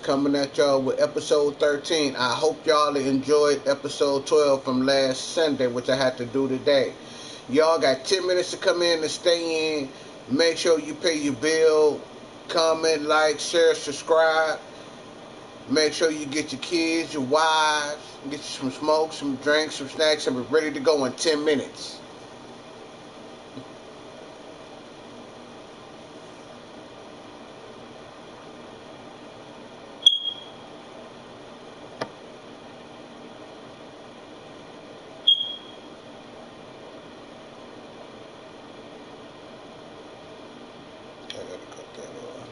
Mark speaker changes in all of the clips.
Speaker 1: coming at y'all with episode 13. I hope y'all enjoyed episode 12 from last Sunday, which I had to do today. Y'all got 10 minutes to come in and stay in. Make sure you pay your bill. Comment, like, share, subscribe. Make sure you get your kids, your wives, get you some smoke, some drinks, some snacks, and we're ready to go in 10 minutes. I gotta cut that off.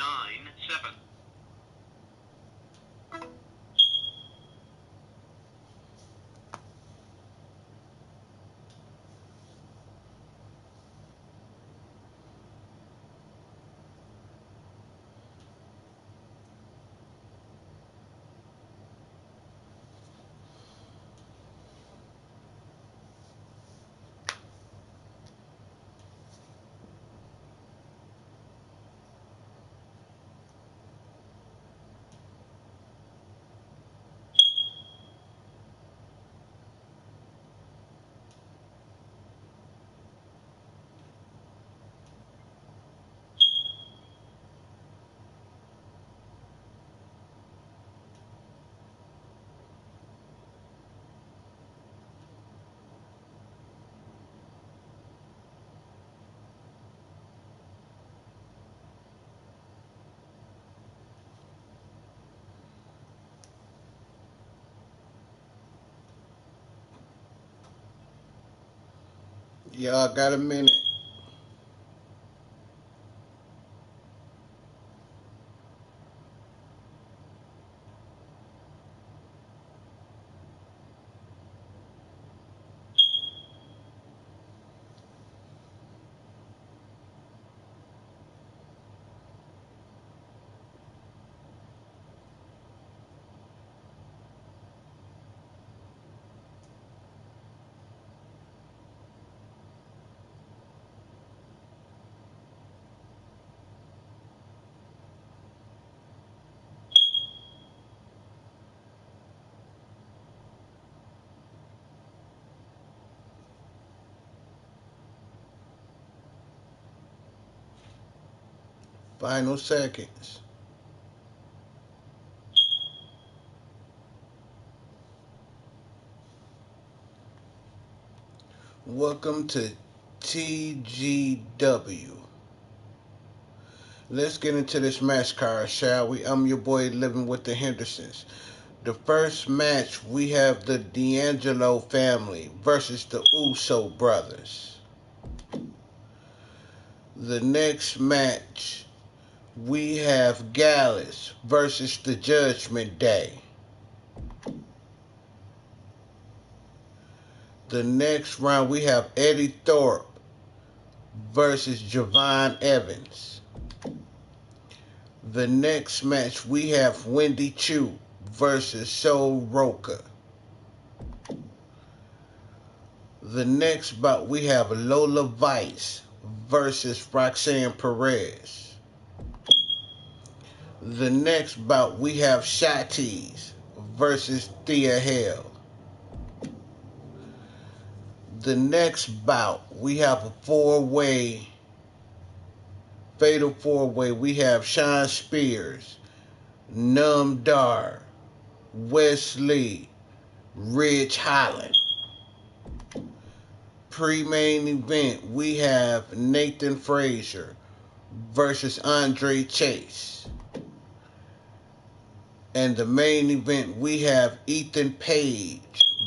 Speaker 2: 9-7.
Speaker 1: Y'all got a minute. Final seconds. Welcome to TGW. Let's get into this match card, shall we? I'm your boy Livin with the Hendersons. The first match, we have the D'Angelo family versus the Uso brothers. The next match, we have Gallus versus the Judgment Day. The next round, we have Eddie Thorpe versus Javon Evans. The next match, we have Wendy Chu versus Sol Roca. The next bout, we have Lola Vice versus Roxanne Perez. The next bout, we have Shatis versus Thea Hale. The next bout, we have a fatal four-way. We have Sean Spears, Num Dar, Wesley, Ridge Holland. Pre-main event, we have Nathan Frazier versus Andre Chase. And the main event, we have Ethan Page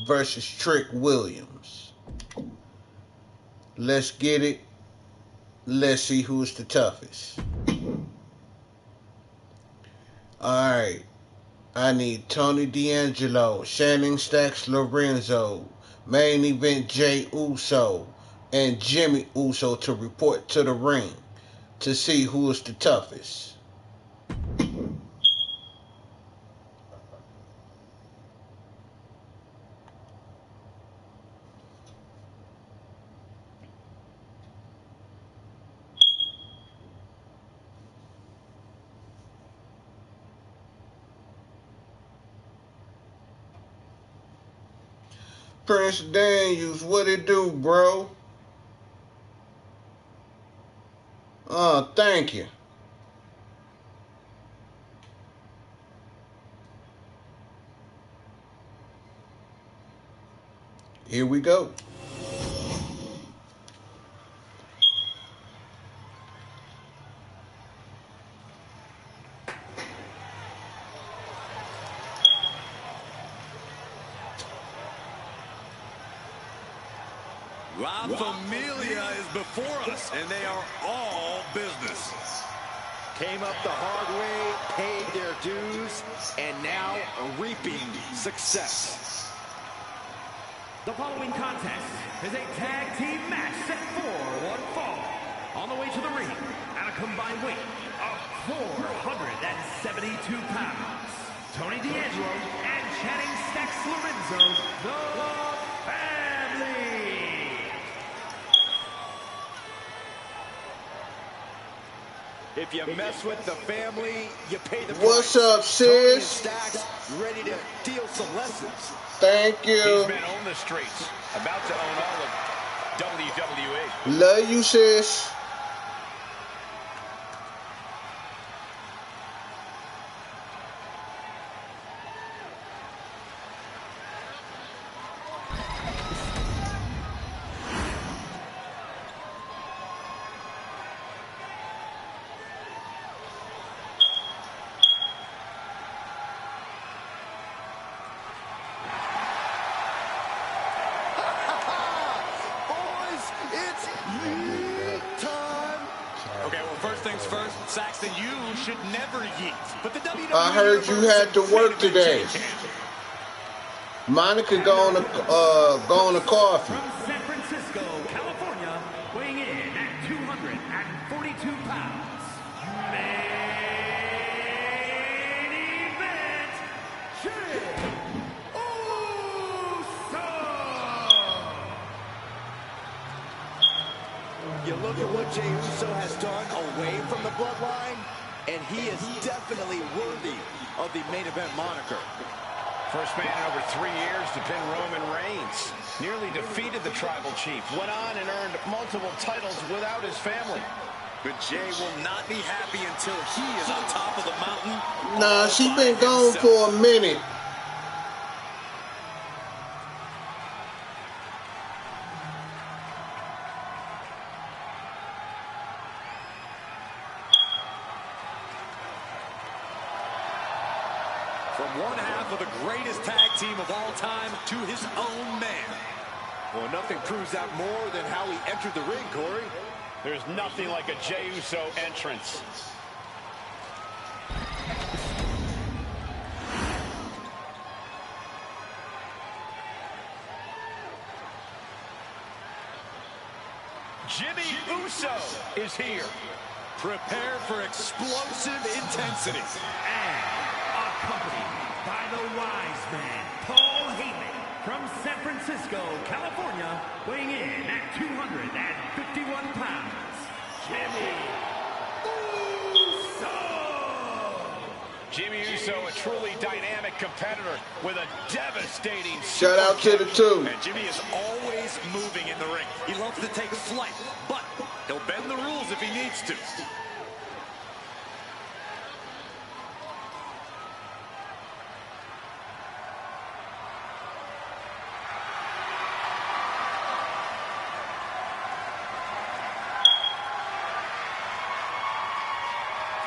Speaker 1: versus Trick Williams. Let's get it. Let's see who's the toughest. Alright. I need Tony D'Angelo, Shannon Stacks Lorenzo, main event Jay Uso, and Jimmy Uso to report to the ring to see who is the toughest. Prince Daniels, what it do, bro? Thank you. Here we go.
Speaker 3: La Familia is before us, and they are all business.
Speaker 2: Came up the hard way, paid their dues, and now reaping success.
Speaker 3: The following contest is a tag team match set for one fall. On the way to the ring, at a combined weight of 472 pounds, Tony D'Angelo and Channing Stacks Lorenzo, the family.
Speaker 2: If you mess with the family, you pay the price.
Speaker 1: What's up, sis?
Speaker 2: Tony and Stacks ready to deal some lessons.
Speaker 1: Thank you.
Speaker 4: These men own the streets, about to own all of WWE.
Speaker 1: Love you, sis.
Speaker 4: Saxton, you should never yeet. But the WWE
Speaker 1: I heard you had to work today. Monica going to coffee.
Speaker 3: From San Francisco, California, weighing in at 242 pounds. Main event, Jey Uso.
Speaker 2: You look at what Jey Uso has done away from the bloodline, and he is definitely worthy of the main event moniker.
Speaker 4: First man in over 3 years to pin Roman Reigns. Nearly defeated the tribal chief. Went on and earned multiple titles without his family. But Jey will not be happy until he is on top of the mountain.
Speaker 1: Nah, she been gone for a minute.
Speaker 4: From one half of the greatest tag team of all time to his own man.
Speaker 2: Well, nothing proves that more than how he entered the ring, Corey.
Speaker 4: There's nothing like a Jey Uso entrance. Jimmy Uso is here. Prepare for explosive intensity.
Speaker 3: And accompanied by the wise man, Paul Heyman, from San Francisco, California, weighing in at 251 pounds, Jimmy Uso.
Speaker 4: Jimmy Uso, a truly dynamic competitor with a devastating
Speaker 1: Shout out to the two.
Speaker 4: And Jimmy is always moving in the ring. He loves to take flight, but he'll bend the rules if he needs to.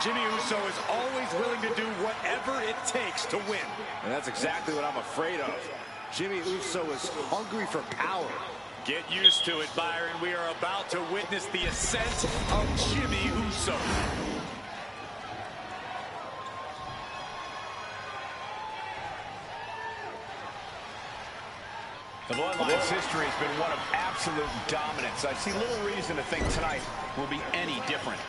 Speaker 4: Jimmy Uso is always willing to do whatever it takes to win.
Speaker 2: And that's exactly what I'm afraid of. Jimmy Uso is hungry for power.
Speaker 4: Get used to it, Byron. We are about to witness the ascent of Jimmy Uso. The Bloodline's history has been one of absolute dominance. I see little reason to think tonight will be any different.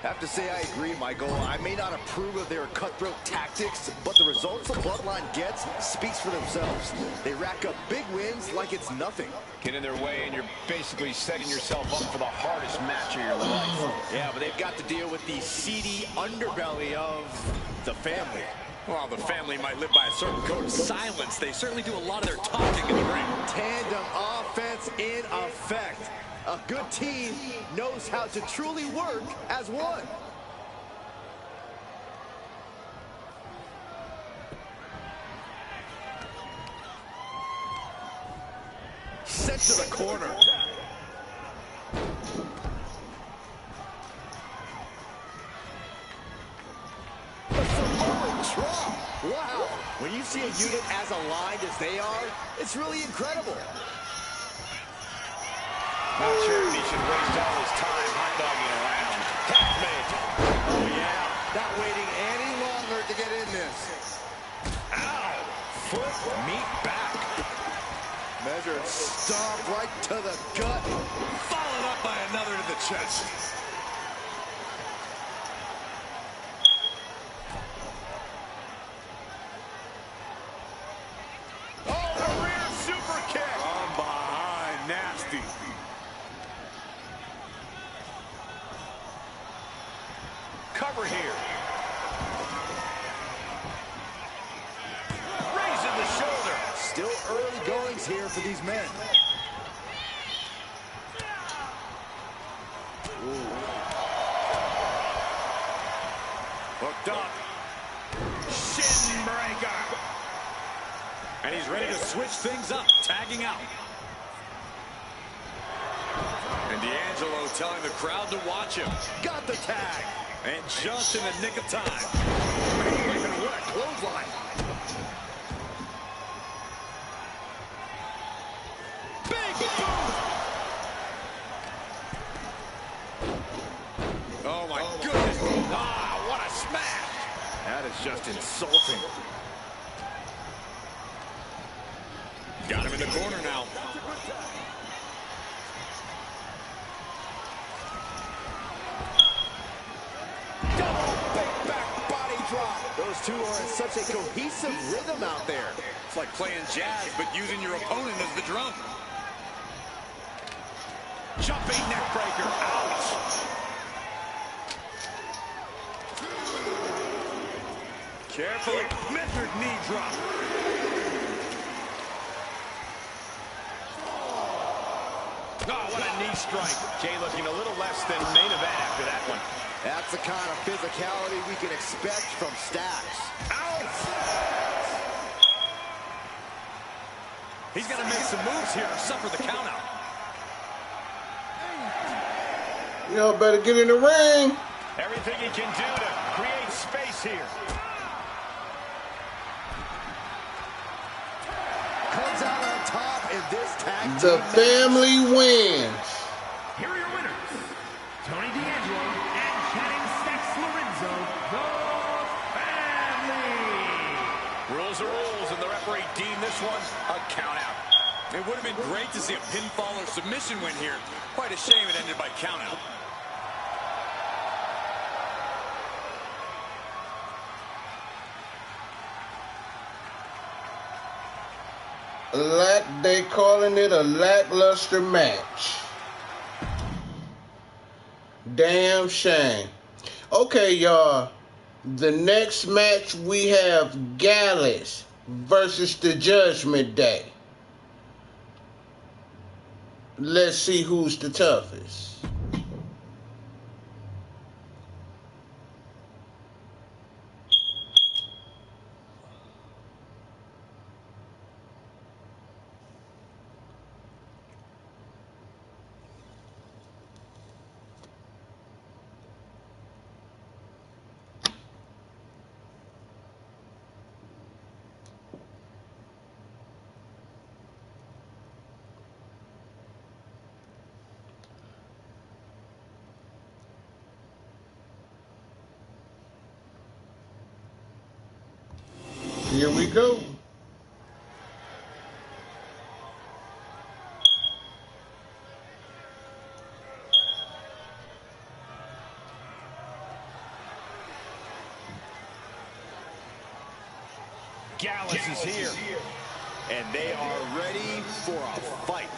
Speaker 2: I have to say I agree, Michael. I may not approve of their cutthroat tactics, but the results the Bloodline gets speaks for themselves. They rack up big wins like it's nothing.
Speaker 4: Get in their way and you're basically setting yourself up for the hardest match of your life.
Speaker 2: Yeah, but they've got to deal with the seedy underbelly of the family.
Speaker 4: While the family might live by a certain code of silence, they certainly do a lot of their talking in the ring.
Speaker 2: Tandem offense in effect. A good team knows how to truly work as one. Sent to the corner. A Samoan drop. Wow. When you see a unit as aligned as they are, it's really incredible.
Speaker 4: Not sure if he should waste all his time hot dogging around. Tap made. Oh, yeah. Meat back.
Speaker 2: Measured stomp right to the gut.
Speaker 4: Followed up by another to the chest. Oh, the rear super kick. From behind, nasty. Cover here. Raising the shoulder.
Speaker 2: Still early goings here for these men.
Speaker 4: Hooked up. Shin breaker. And he's ready to switch things up, tagging out. And D'Angelo telling the crowd to watch him.
Speaker 2: Got the tag.
Speaker 4: And just in the nick of time.
Speaker 2: Man, what a clothesline.
Speaker 4: Big boom! Oh my goodness! Ah, what a smash!
Speaker 2: That is just insulting.
Speaker 4: Got him in the corner now.
Speaker 2: Double big back body drop. Those two are in such a cohesive rhythm out there.
Speaker 4: It's like playing jazz, but using your opponent as the drum. Jumping neck breaker. Ouch! Carefully measured knee drop. Oh, what a knee strike. Jay looking a little less than main event after that one.
Speaker 2: That's the kind of physicality we can expect from Stacks.
Speaker 4: Ouch! He's got to make some moves here or suffer the countout.
Speaker 1: Y'all better get in the ring.
Speaker 4: Everything he can do to create space here.
Speaker 2: Comes out on top in this tag team
Speaker 1: The
Speaker 2: match.
Speaker 1: family wins.
Speaker 3: Here are your winners, Tony D'Angelo and Channing Stacks Lorenzo, the family.
Speaker 4: Rules are rules, and the referee deemed this one a countout. It would have been great to see a pinfall or submission win here. Quite a shame it ended by countout.
Speaker 1: They calling it a lackluster match. Damn shame. Okay, y'all. The next match we have Gallus versus the Judgment Day. Let's see who's the toughest. Here we go.
Speaker 2: Gallus is here, and they are ready for a fight.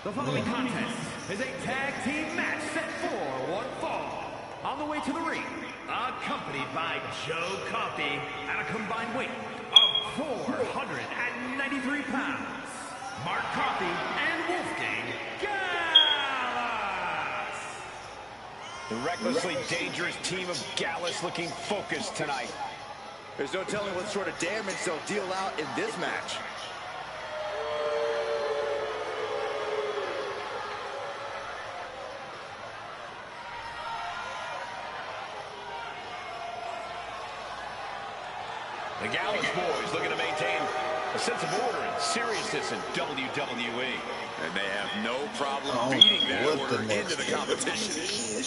Speaker 3: The following contest is a tag team match set for one fall. On the way to the ring, accompanied by Joe Coffey at a combined weight of 493 pounds, Mark Coffey and Wolfgang Gallus.
Speaker 4: The recklessly dangerous team of Gallus looking focused tonight.
Speaker 2: There's no telling what sort of damage they'll deal out in this match.
Speaker 4: The Gallus boys looking to maintain A sense of order and seriousness in WWE. And they have no problem beating that order into the competition.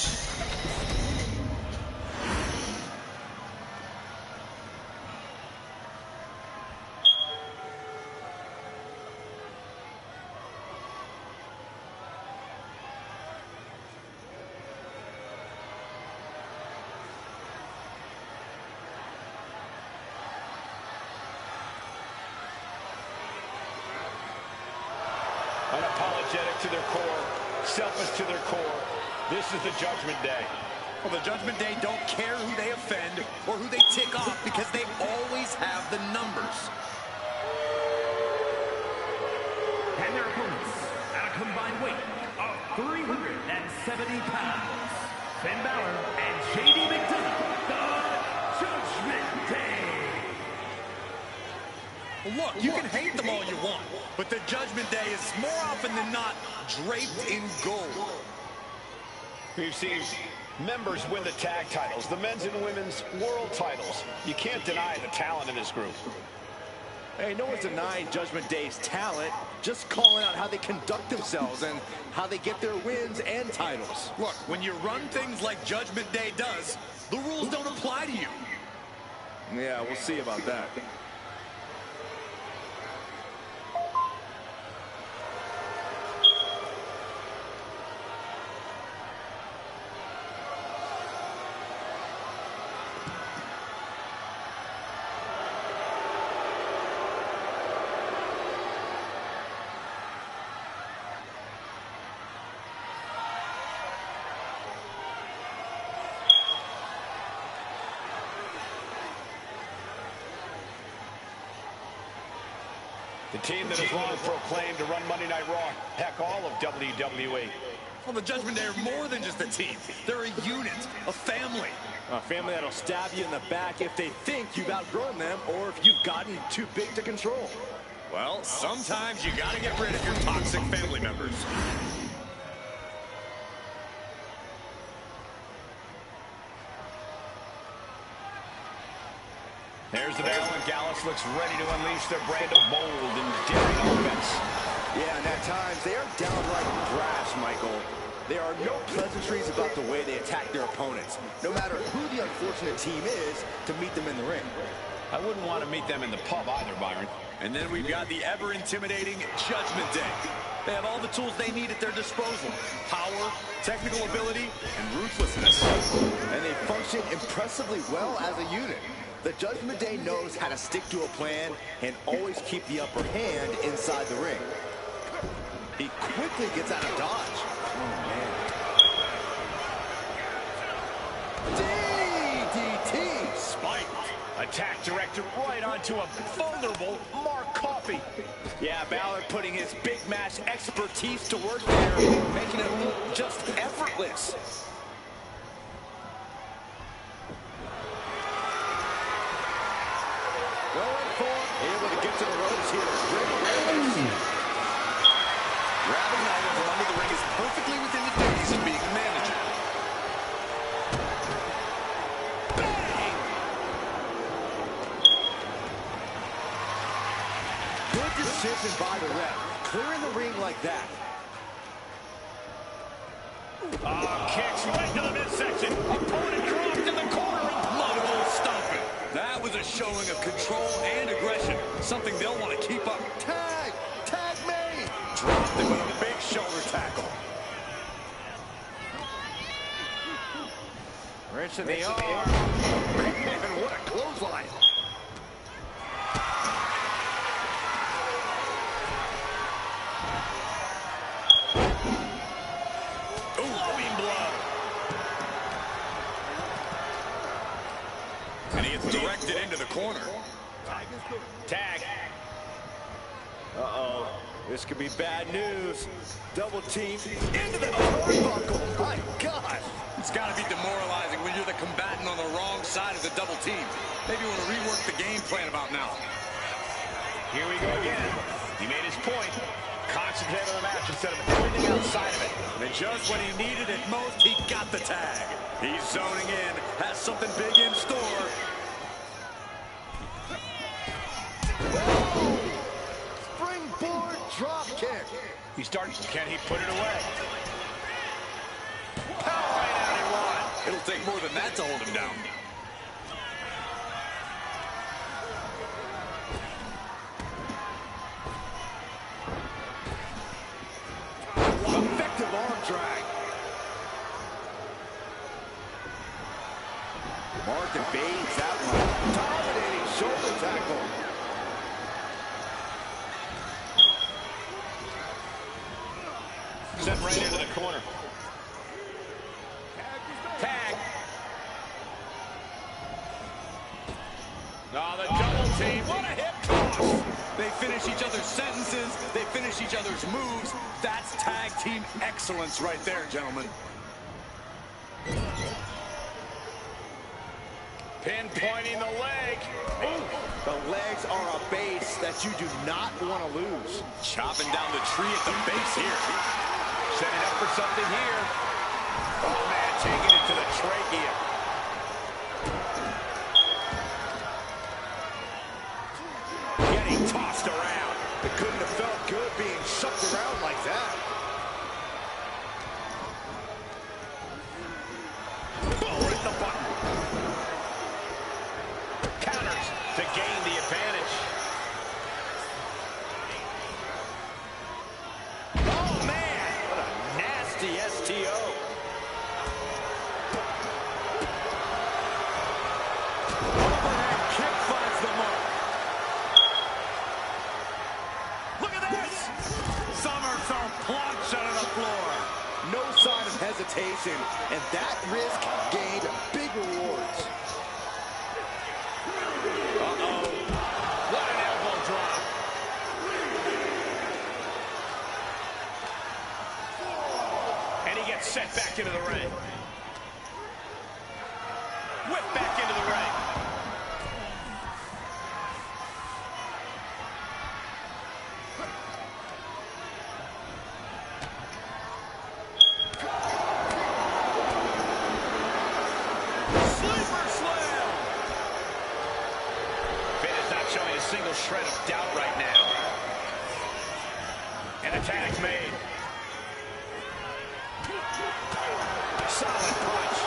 Speaker 4: Unapologetic to their core, selfish to their core. This is the Judgment Day.
Speaker 2: Well, the Judgment Day don't care who they offend or who they tick off because they always have the numbers.
Speaker 3: And their opponents at a combined weight of 370 pounds, Finn Balor and JD McDonough, the Judgment Day.
Speaker 2: Look, you can hate them all you want, but the Judgment Day is more often than not draped in gold.
Speaker 4: We've seen members win the tag titles, the men's and women's world titles. You can't deny the talent in this group.
Speaker 2: Hey, no one's denying Judgment Day's talent, just calling out how they conduct themselves and how they get their wins and titles. Look, when you run things like Judgment Day does, the rules don't apply to you. Yeah, we'll see about that.
Speaker 4: The team that has long proclaimed to run Monday Night Raw, heck, all of WWE.
Speaker 2: Well, the Judgment Day are more than just a team. They're a unit, a family. A family that'll stab you in the back if they think you've outgrown them or if you've gotten too big to control. Well, sometimes you gotta get rid of your toxic family members.
Speaker 4: There's the bell, and Gallus looks ready to unleash their brand of bold and daring offense.
Speaker 2: Yeah, and at times, they are downright brash, Michael. There are no pleasantries about the way they attack their opponents, no matter who the unfortunate team is to meet them in the ring.
Speaker 4: I wouldn't want to meet them in the pub either, Byron.
Speaker 2: And then we've got the ever-intimidating Judgment Day. They have all the tools they need at their disposal. Power, technical ability, and ruthlessness. And they function impressively well as a unit. The Judgment Day knows how to stick to a plan and always keep the upper hand inside the ring. He quickly gets out of dodge. Oh, man. DDT!
Speaker 4: Spiked. Attack directed right onto a vulnerable Mark Coffey.
Speaker 2: Yeah, Balor putting his big match expertise to work there, making it look just effortless. Going for it. Able to get to the ropes here. Grabbing an item from under the ring is perfectly within the duties of being a manager. Bang! Good decision by the ref. Clearing the ring like that.
Speaker 4: Kicks right to the midsection. Opponent dropped in the corner.
Speaker 2: Multiple stomping. That was a showing of control and aggression. Something they'll want to keep up. Tag! Tag me! Dropped him with a big shoulder tackle. Wrench in the arm. Man, what a clothesline. Flowing blow. And he gets directed into the corner.
Speaker 4: Tag.
Speaker 2: Uh-oh. This could be bad news. Double team into the turnbuckle. My God. It's got to be demoralizing when you're the combatant on the wrong side of the double team. Maybe you want to rework the game plan about now.
Speaker 4: Here we go again. He made his point. Concentrate on the match instead of everything outside of it.
Speaker 2: And just when he needed it most, he got the tag. He's zoning in. Has something big in store.
Speaker 4: He starts. Can he put it away? Power right out at one.
Speaker 2: It'll take more than that to hold him down.
Speaker 4: Effective arm drag.
Speaker 2: Mark evades that one.
Speaker 4: Dominating shoulder tackle. Sent right into the corner. Tag. Oh, the double team. What a hip toss.
Speaker 2: They finish each other's sentences. They finish each other's moves. That's tag team excellence right there, gentlemen.
Speaker 4: Pinpointing the leg.
Speaker 2: The legs are a base that you do not want to lose. Chopping down the tree at the base here.
Speaker 4: Setting up for something here. Oh, man, taking it to the trachea. Getting tossed around. It couldn't have felt good being shucked around like that. Boom, hit the button. Counters to gain the advantage. Oh, man, what a nasty STO. Overhead kick finds the mark. Look at this.
Speaker 2: Somersault plunge onto the floor. No sign of hesitation, and that risk gained big rewards.
Speaker 4: Uh-oh. What an elbow drop. And he gets sent back into the ring. Whip back into the ring. Sleeper slam. Finn is not showing a single shred of doubt right now. And the tag's made. Solid punch.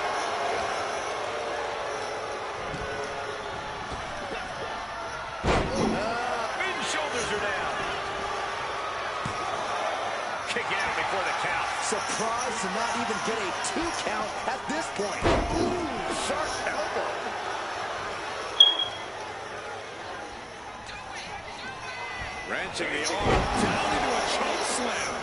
Speaker 4: Finn's shoulders are down. Kick out before the count.
Speaker 2: Surprised to not even get a 2 count at this point.
Speaker 4: Ooh, sharp elbow. Wrenching the arm down into a choke slam.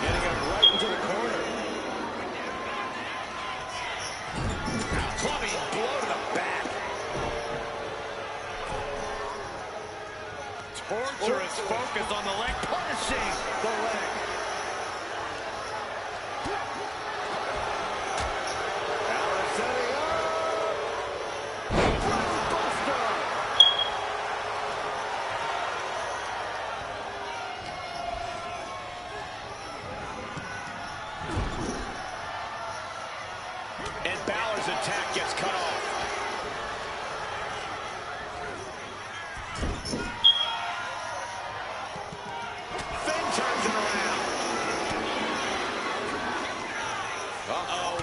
Speaker 4: Getting him right into the corner. Clubbing blow to the back. Torturous focus on the leg, punishing the leg. Balor setting up. Buster. And Balor's attack gets cut off. Finn turns it around. Uh-oh.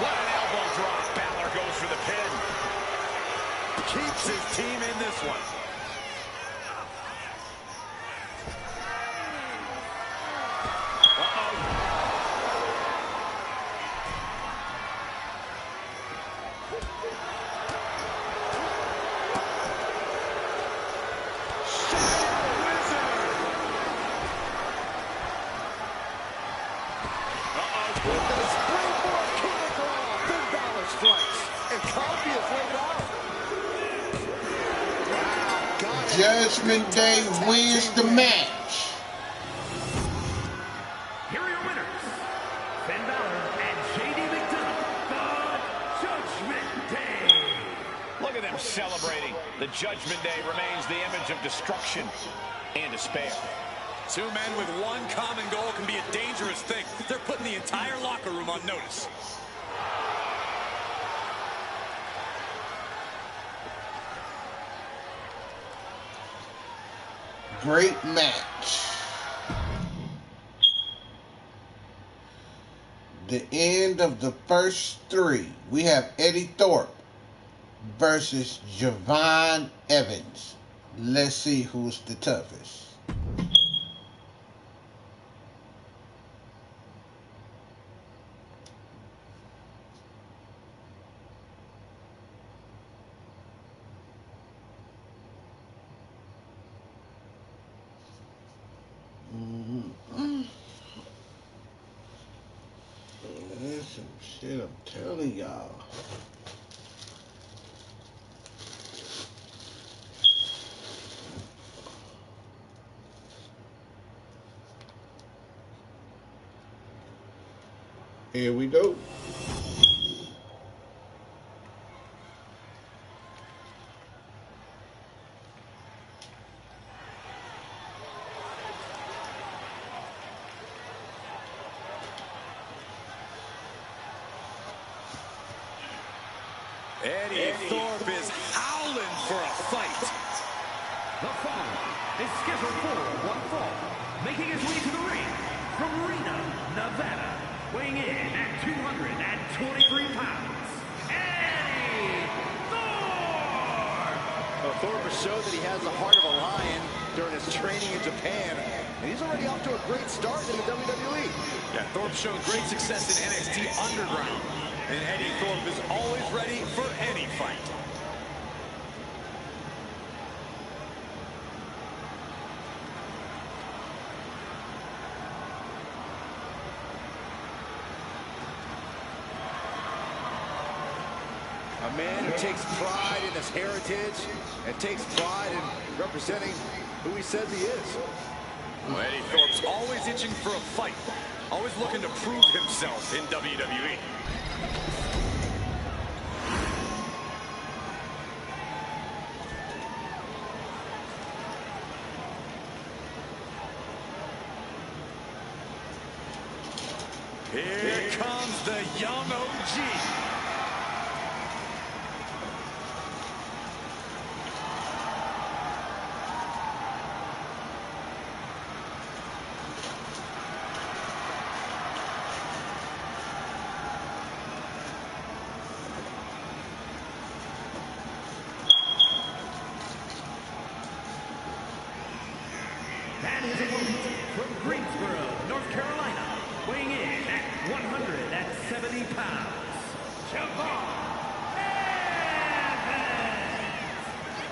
Speaker 4: What an elbow drop. Balor goes for the pin. Keeps his team in this one. Uh-oh.
Speaker 1: Judgment Day wins the match.
Speaker 3: Here are your winners, Finn Balor and J.D. McDonagh, the Judgment Day.
Speaker 4: Look at them celebrating. The Judgment Day remains the image of destruction and despair.
Speaker 2: Two men with one common goal can be a dangerous thing. They're putting the entire locker room on notice.
Speaker 1: great match. The end of the first three. We have Eddie Thorpe versus Javon Evans. Let's see who's the toughest. That's some shit I'm telling y'all. Here we go.
Speaker 2: Eddie Thorpe is howling for a fight.
Speaker 3: The following is scheduled for one fall, making his way to the ring from Reno, Nevada, weighing in at 223 pounds, Eddie Thorpe!
Speaker 4: Well, Thorpe has showed that he has the heart of a lion during his training in Japan, and he's already off to a great start in the WWE.
Speaker 2: Yeah, Thorpe showed great success in NXT Underground, and Eddie Thorpe is always ready for any fight.
Speaker 4: A man who takes pride in his heritage and takes pride in representing who he says he is.
Speaker 2: Well, Eddie Thorpe's always itching for a fight, always looking to prove himself in WWE. Here comes the young OG.
Speaker 3: And his opponent from Greensboro, North Carolina, weighing in at 170 pounds, Javon Evans!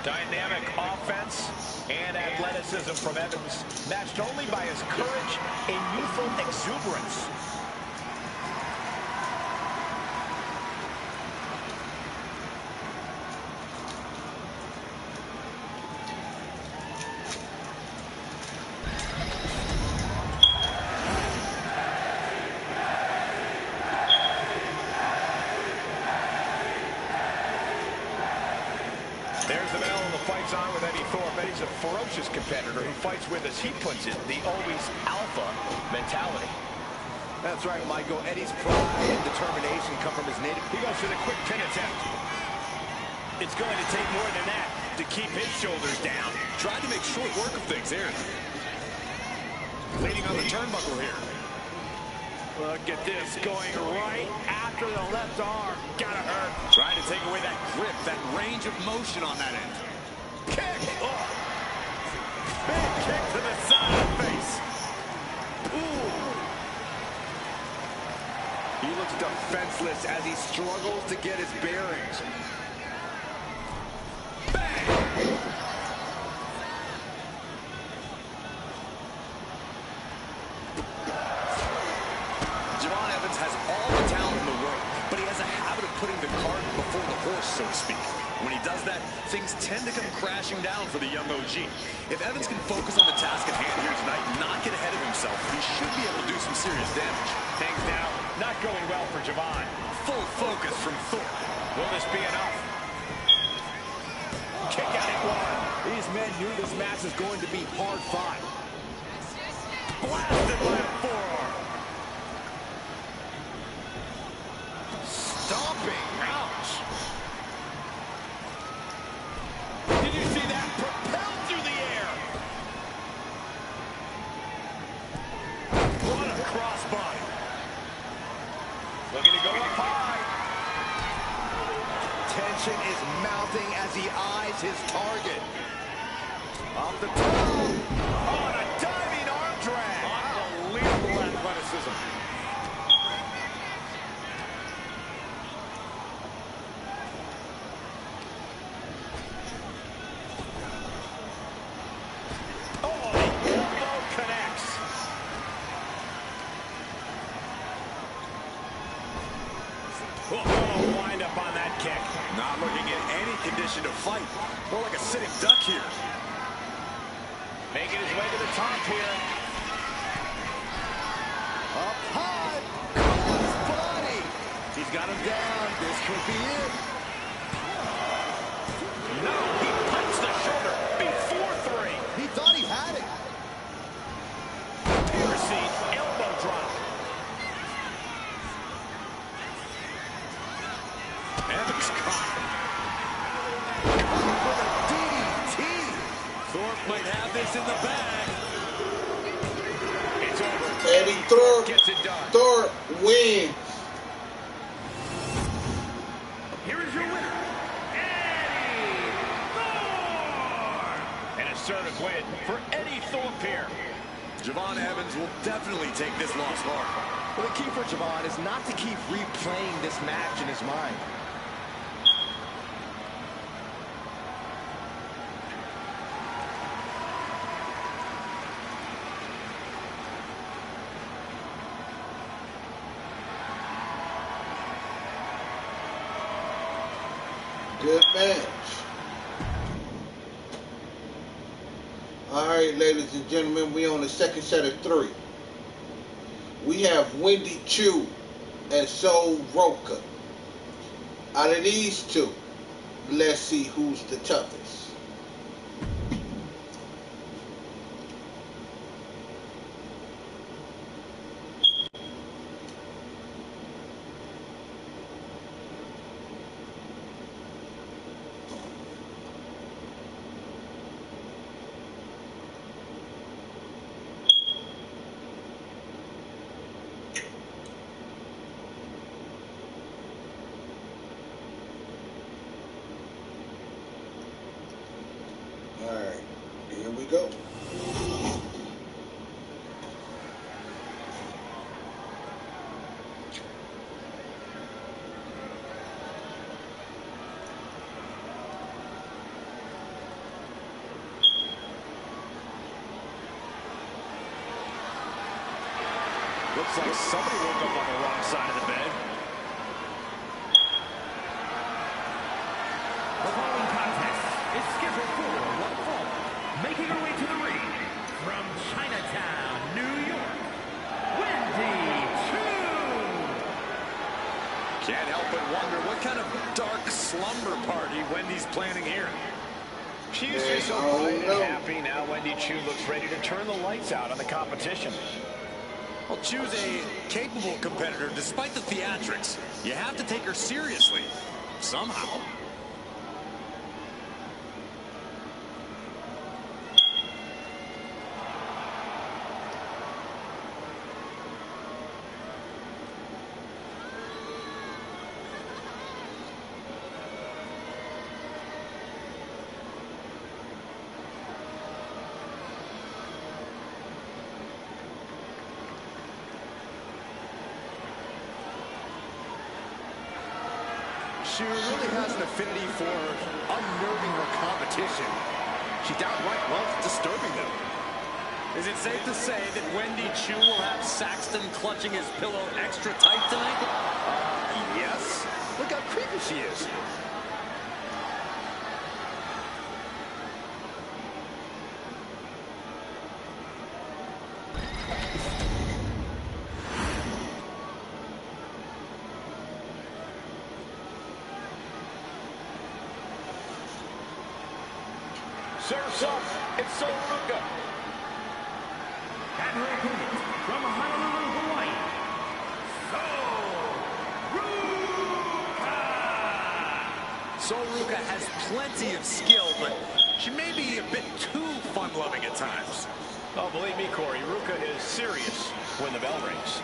Speaker 4: Dynamic offense and athleticism from Evans, matched only by his courage and youthful exuberance. There's the bell, and the fight's on with Eddie Thorpe. Eddie's a ferocious competitor who fights with, as he puts it, the always alpha mentality.
Speaker 5: That's right, Michael. Eddie's pride and determination come from his native.
Speaker 4: He goes for the quick pin attempt.
Speaker 2: It's going to take more than that to keep his shoulders down. Tried to make short work of things there. Leaning on the turnbuckle here.
Speaker 4: Look at this, going right after the left arm. Gotta hurt.
Speaker 2: Trying to take away that grip, that range of motion on that end.
Speaker 4: Kick!
Speaker 2: Oh. Big kick to the side of the face.
Speaker 4: Ooh. He looks defenseless as he struggles to get his bearings.
Speaker 2: Javon Evans has all the talent in the world, but he has a habit of putting the cart before the horse, so to speak. When he does that, things tend to come crashing down for the young OG. If Evans can focus on the task at hand here tonight and not get ahead of himself, he should be able to do some serious damage.
Speaker 4: Hangs down, not going well for Javon.
Speaker 2: Full focus from Thorpe.
Speaker 4: Will this be enough? Kick out at one.
Speaker 5: These men knew this match was going to be hard fought.
Speaker 2: Blasted by a forearm.
Speaker 4: Stomping. Ouch. Did you see that? Propelled through the air.
Speaker 5: tension is mounting as he eyes his target. Off the top. Oh, and a diving arm drag. Unbelievable athleticism. Oh, the elbow connects. Oh, wind up on that kick.
Speaker 2: Not looking in any condition to fight. More like a sitting duck here.
Speaker 5: Making his way to the top here. Up high. Cross body. He's got him down. This could be it.
Speaker 4: No, he punched the shoulder before 3.
Speaker 5: He thought he had it.
Speaker 4: Piercing elbow drop.
Speaker 2: Evans caught.
Speaker 5: For the DDT.
Speaker 2: Thorpe might have this in the bag.
Speaker 4: It's over.
Speaker 1: Eddie Thorpe.
Speaker 4: Gets it done.
Speaker 1: Thorpe wins.
Speaker 3: Here is your winner, Eddie Thorpe.
Speaker 4: An assertive win for Eddie Thorpe here.
Speaker 2: Javon Evans will definitely take this loss hard.
Speaker 5: Well, the key for Javon is not to keep replaying this match in his mind.
Speaker 1: Good match. All right, ladies and gentlemen, we on the second set of 3. We have Wendy Choo and Sol Roca. Out of these two, let's see who's the toughest. Alright, here we go.
Speaker 4: Looks like somebody woke up on the wrong side of the bed.
Speaker 3: The following contest is scheduled for one fall. Making her way to the ring from Chinatown, New York, Wendy Choo.
Speaker 2: Can't help but wonder what kind of dark slumber party Wendy's planning here.
Speaker 5: She used to be so bright and happy. Now Wendy Choo looks ready to turn the lights out on the competition.
Speaker 2: Well, Choo's a capable competitor despite the theatrics. You have to take her seriously, somehow.
Speaker 5: She really has an affinity for unnerving her competition. She downright loves disturbing them.
Speaker 2: Is it safe to say that Wendy Choo will have Saxton clutching his pillow extra tight tonight?
Speaker 5: Yes. Look how creepy she is.
Speaker 4: Surf's up. It's Sol Roca.
Speaker 3: And her opponent from Honolulu, Hawaii, Sol Roca.
Speaker 2: Sol Roca has plenty of skill, but she may be a bit too fun-loving at times.
Speaker 4: Oh, believe me, Corey, Ruka is serious when the bell rings.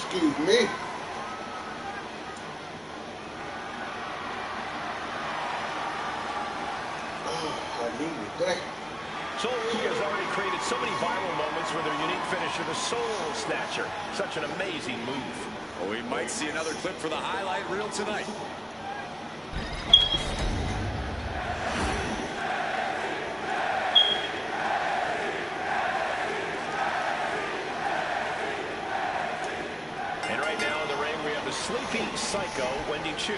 Speaker 1: Excuse me. Oh, I needed that.
Speaker 4: Soul Ruka has already created so many viral moments with her unique finisher, the Soul Snatcher. Such an amazing move.
Speaker 2: Oh, we might see another clip for the highlight reel tonight.
Speaker 4: And right now in the ring, we have the sleepy psycho, Wendy Choo.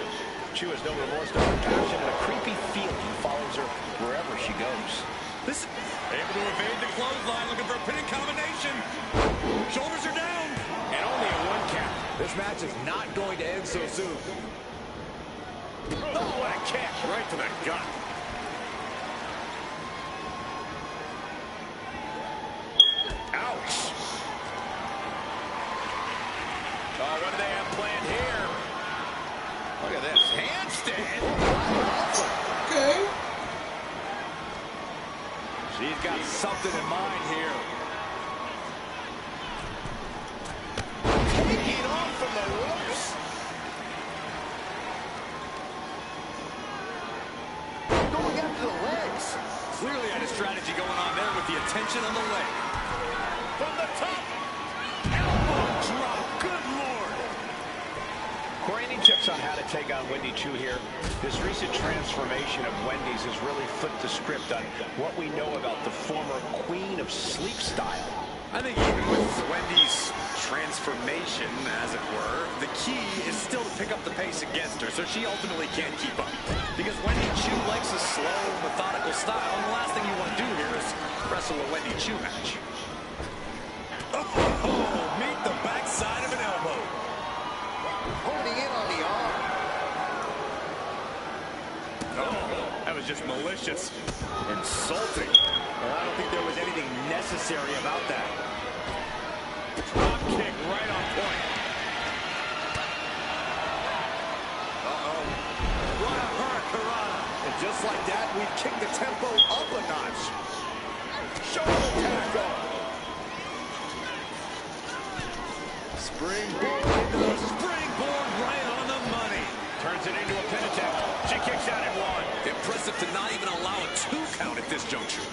Speaker 4: Choo has no remorse, no compassion, and a creepy feeling follows her wherever she goes.
Speaker 2: This able to evade the clothesline, looking for a pinning combination. Shoulders are down.
Speaker 4: And only a one count.
Speaker 5: This match is not going to end so soon.
Speaker 4: Oh, what a kick.
Speaker 2: Right to the gut.
Speaker 4: Ouch. Oh, what do they have planned here? Look at this. Handstand.
Speaker 1: Okay.
Speaker 5: She's got something in mind here.
Speaker 4: Taking off from the ropes.
Speaker 5: Going after the legs.
Speaker 2: Clearly had a strategy going on there with the attention on the leg.
Speaker 4: From the top.
Speaker 2: Elbow drop. Good Lord.
Speaker 4: Corey, any tips on how to take on Wendy Choo here? This recent transformation of Wendy's has really flipped the script on what we know about the former queen of sleep style.
Speaker 2: I think even with Wendy's transformation, as it were, the key is still to pick up the pace against her, so she ultimately can't keep up. Because Wendy Choo likes a slow, methodical style, and the last thing you want to do here is wrestle a Wendy Choo match. Oh, meet the backside of an elbow.
Speaker 5: Holding in on the arm.
Speaker 2: Oh, that was just malicious.
Speaker 5: Insulting. Well, I don't think there was anything necessary about that.
Speaker 2: Drop kick right on point. Uh-oh. What a hurricanrana.
Speaker 5: And just like that, we kicked the tempo up a notch. Shoulder tackle. Springboard into the
Speaker 2: Springboard right on the money.
Speaker 4: Turns it into a pin attempt. She kicks out at one.
Speaker 2: Impressive to not even allow a 2 count at this juncture.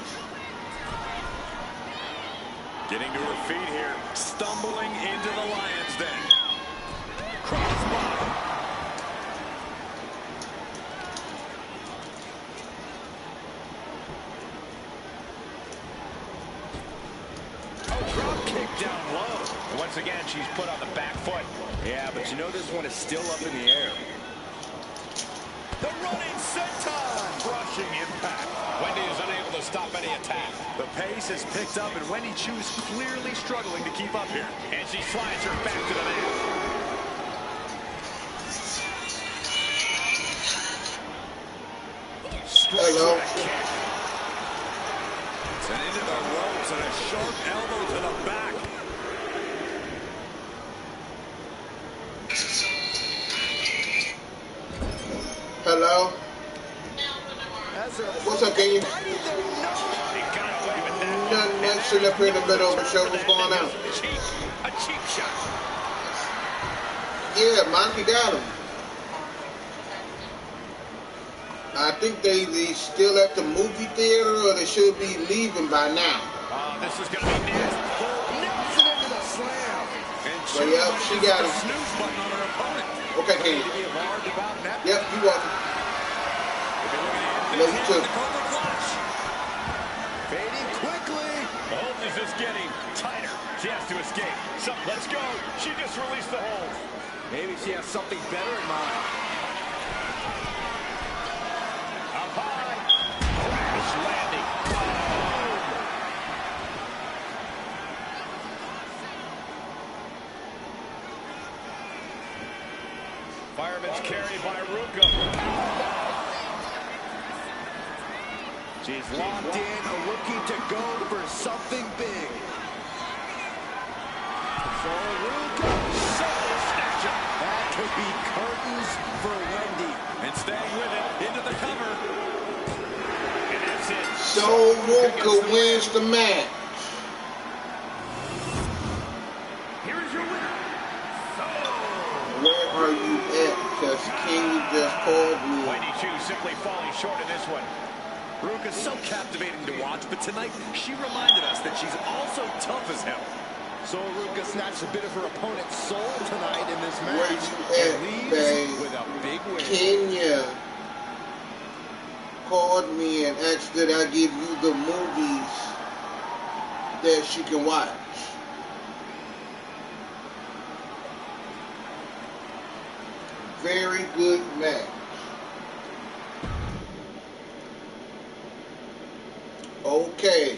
Speaker 2: Getting to her feet here. Stumbling into the Lion's Den. Crossbody.
Speaker 4: Oh, drop kick down low. And once again, she's put on the back foot.
Speaker 5: Yeah, but you know this one is still up in the air. The running senton.
Speaker 4: Crushing impact. Wendy is unable to stop any attack.
Speaker 2: The pace has picked up, and Wendy Choo is clearly struggling to keep up here.
Speaker 4: And she slides her back to the mat.
Speaker 1: Hello.
Speaker 2: And into the ropes and a sharp elbow to the back.
Speaker 1: Hello. What's up, King?
Speaker 4: He got away with that.
Speaker 1: Nothing much. Sitting up here in the middle of the show. What's going on?
Speaker 4: A cheap shot.
Speaker 1: Yeah, Monkey got him. I think they still at the movie theater, or they should be leaving by now.
Speaker 4: Oh, this is going to be nasty.
Speaker 5: Nelson into the slam.
Speaker 2: And
Speaker 1: But yep, she got him.
Speaker 2: snooze button on her opponent.
Speaker 1: Okay, King.
Speaker 5: To be alarmed about that.
Speaker 1: Yep, you welcome. Love you too.
Speaker 5: Fading quickly.
Speaker 4: The hold is just getting tighter. She has to escape. So, let's go. She just released the hold.
Speaker 5: Maybe she has something better in mind.
Speaker 4: Up high. Crash landing. Boom. Fireman's carry by Ruka.
Speaker 5: She's locked in, looking to go for something big. So Ruka, Soul Snatcher. That could be curtains for Wendy.
Speaker 2: And staying with it, into the cover.
Speaker 4: And that's it.
Speaker 1: So Ruka wins the match.
Speaker 3: Here is your winner,
Speaker 1: are you at? Because King just called me.
Speaker 4: Lady Chu simply falling short in this one.
Speaker 2: Ruka's so captivating to watch, but tonight she reminded us that she's also tough as hell.
Speaker 5: So Ruka snatched a bit of her opponent's soul tonight in this match.
Speaker 1: Where you at, babe?
Speaker 5: With a big win.
Speaker 1: Kenya called me and asked that I give you the movies that she can watch. Very good match. Okay,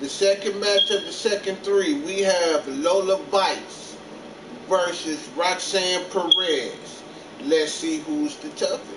Speaker 1: the second match of the second three, we have Lola Vice versus Roxanne Perez. Let's see who's the toughest.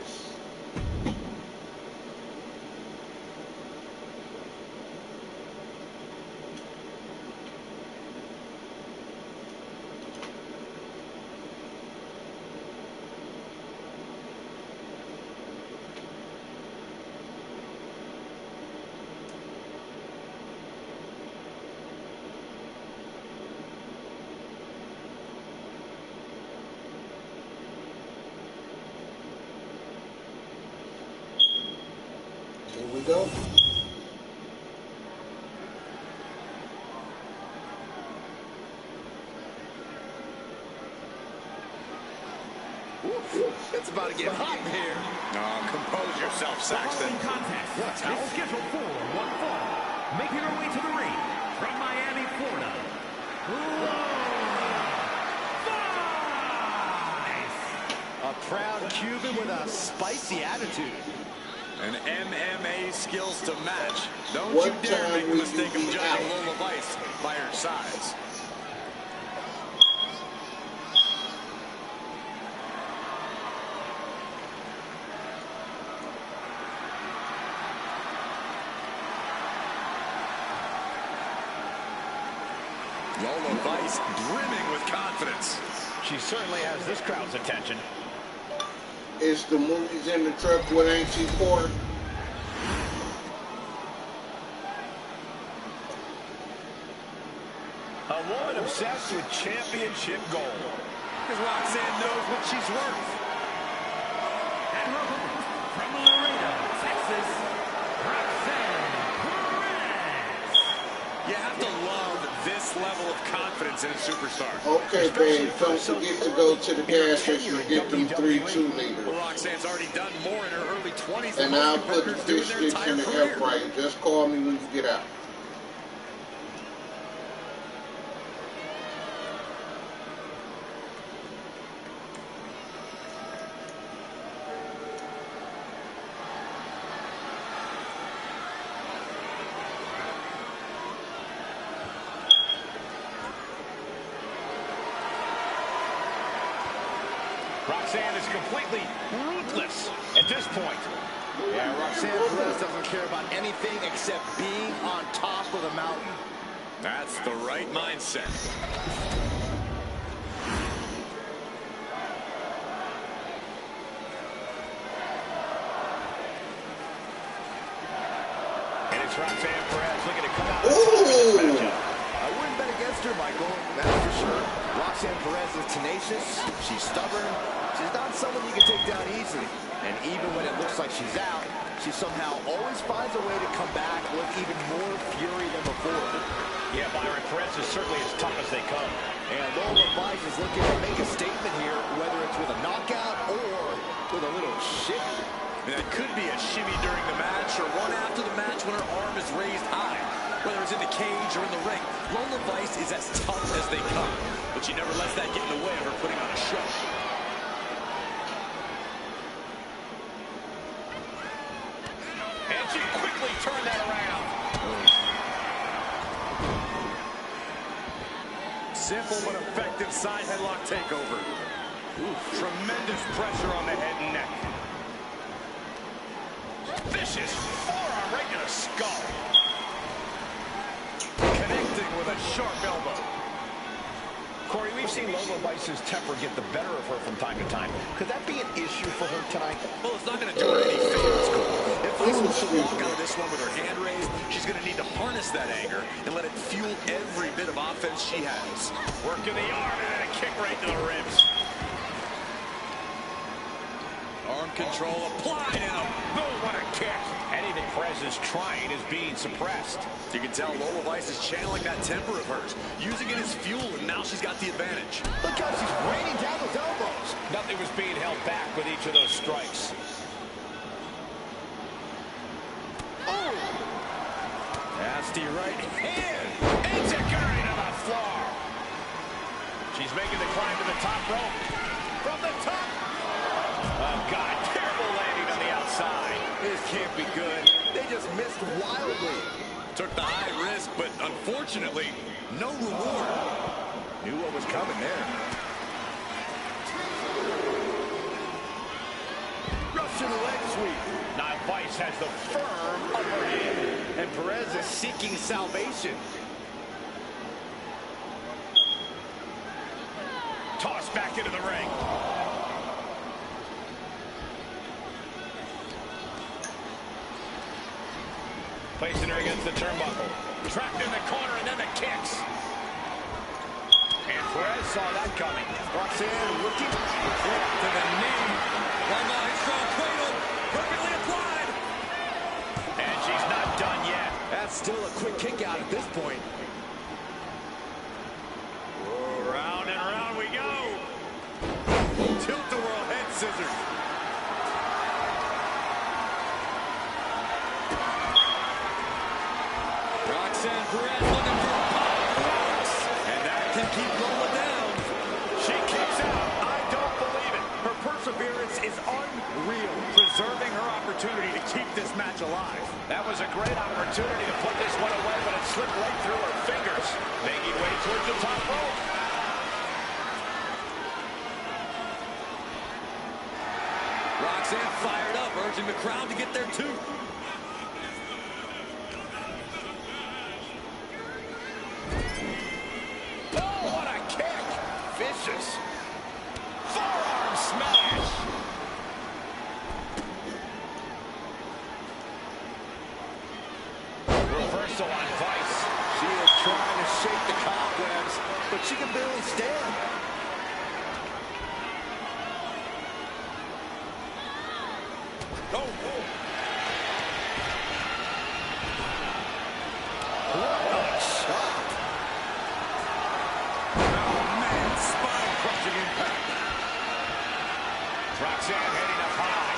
Speaker 1: Here we go.
Speaker 5: It's about to get hot in here.
Speaker 4: Oh, compose yourself, Saxton.
Speaker 3: The following contest is scheduled for one fall. Making her way to the ring from Miami, Florida, Lola Vice.
Speaker 5: A proud Cuban with a spicy attitude.
Speaker 2: And MMA skills to match. Don't
Speaker 1: What
Speaker 2: you dare
Speaker 1: time
Speaker 2: make the
Speaker 1: will
Speaker 2: mistake
Speaker 1: you
Speaker 2: of
Speaker 1: be
Speaker 2: judging
Speaker 1: out?
Speaker 2: Lola Vice by her size. Lola Vice brimming with confidence.
Speaker 4: She certainly has this crowd's attention.
Speaker 1: Is the movies in the truck what ain't she for?
Speaker 4: A woman obsessed with championship gold.
Speaker 2: Because Roxanne knows what she's worth.
Speaker 3: And her opponent from Laredo, Texas, Roxanne Perez.
Speaker 2: You have to love this level of confidence in a superstar.
Speaker 1: Okay, babe, don't forget to go to the gas station and get them 3
Speaker 2: Well,
Speaker 1: 2-liters.
Speaker 2: Roxanne's already done more in her early 20s than
Speaker 1: And I'll
Speaker 2: most
Speaker 1: put the
Speaker 2: competitors do in
Speaker 1: fish
Speaker 2: their
Speaker 1: sticks in
Speaker 2: entire
Speaker 1: the
Speaker 2: career.
Speaker 1: air fryer. Just call me when you get out.
Speaker 4: Roxanne is completely ruthless at this point.
Speaker 5: Yeah, Roxanne Perez doesn't care about anything except being on top of the mountain.
Speaker 2: That's the right mindset.
Speaker 4: And it's Roxanne Perez looking to come out.
Speaker 1: Ooh!
Speaker 5: I wouldn't bet against her, Michael. That's for sure. Roxanne Perez is tenacious. She's stubborn. She's not someone you can take down easily. And even when it looks like she's out, she somehow always finds a way to come back with even more fury than before.
Speaker 4: Yeah, Byron, Perez is certainly as tough as they come.
Speaker 5: And Lola Vice is looking to make a statement here, whether it's with a knockout or with a little shimmy.
Speaker 2: That could be a shimmy during the match or one after the match when her arm is raised high. Whether it's in the cage or in the ring, Lola Vice is as tough as they come. But she never lets that get in the way of her putting on a show.
Speaker 4: And she quickly turned that around.
Speaker 2: Simple but effective side headlock takeover.
Speaker 4: Tremendous pressure on the head and neck. Vicious forearm right to the skull. Connecting with a sharp elbow. Corey, we've seen Lola Vice's temper get the better of her from time to time. Could that be an issue for her tonight?
Speaker 2: Well, it's not going to do her any favors, Cole. If Vice wants to walk out of this one with her hand raised, she's going to need to harness that anger and let it fuel every bit of offense she has.
Speaker 4: Work to the arm and then a kick right to the ribs.
Speaker 2: Arm control applied and a boom, what a kick.
Speaker 4: Anything Perez is trying is being suppressed.
Speaker 2: You can tell Lola Vice is channeling that temper of hers, using it as fuel, and now she's got the advantage.
Speaker 5: Look how she's raining down those elbows.
Speaker 4: Nothing was being held back with each of those strikes.
Speaker 5: Oh!
Speaker 4: Nasty right hand. Enziguri to the floor. She's making the climb to the top rope. From the top. Oh, God. Terrible landing on the outside.
Speaker 5: This can't be good. They just missed wildly.
Speaker 2: Took the high risk, but unfortunately, no reward.
Speaker 5: Knew what was coming there. Russian leg sweep.
Speaker 4: Now Vice has the firm upper hand.
Speaker 5: And Perez is seeking salvation.
Speaker 4: Tossed back into the ring. Placing her against the turnbuckle. Trapped in the corner and then the kicks. And Perez saw that coming.
Speaker 5: Roxanne looking.
Speaker 2: Kick to the knee. One nice strong cradle. Perfectly applied.
Speaker 4: And she's not done yet.
Speaker 5: That's still a quick kick out at this point.
Speaker 4: Oh, round and round we go.
Speaker 2: Tilt-a-whirl head scissors. Roxanne Perez looking for a pop. And that can keep Lola down.
Speaker 4: She kicks out. I don't believe it. Her perseverance is unreal. Preserving her opportunity to keep this match alive. That was a great opportunity to put this one away, but it slipped right through her fingers. Making way towards the top rope.
Speaker 2: Roxanne fired up, urging the crowd to get there too.
Speaker 4: Oh, what a kick. Vicious. Forearm smash. Reversal on Vice.
Speaker 5: She is trying to shake the cobwebs, but she can barely stand.
Speaker 2: Oh,
Speaker 5: What a shot.
Speaker 2: oh man, spine-crushing impact.
Speaker 4: Roxanne heading up high.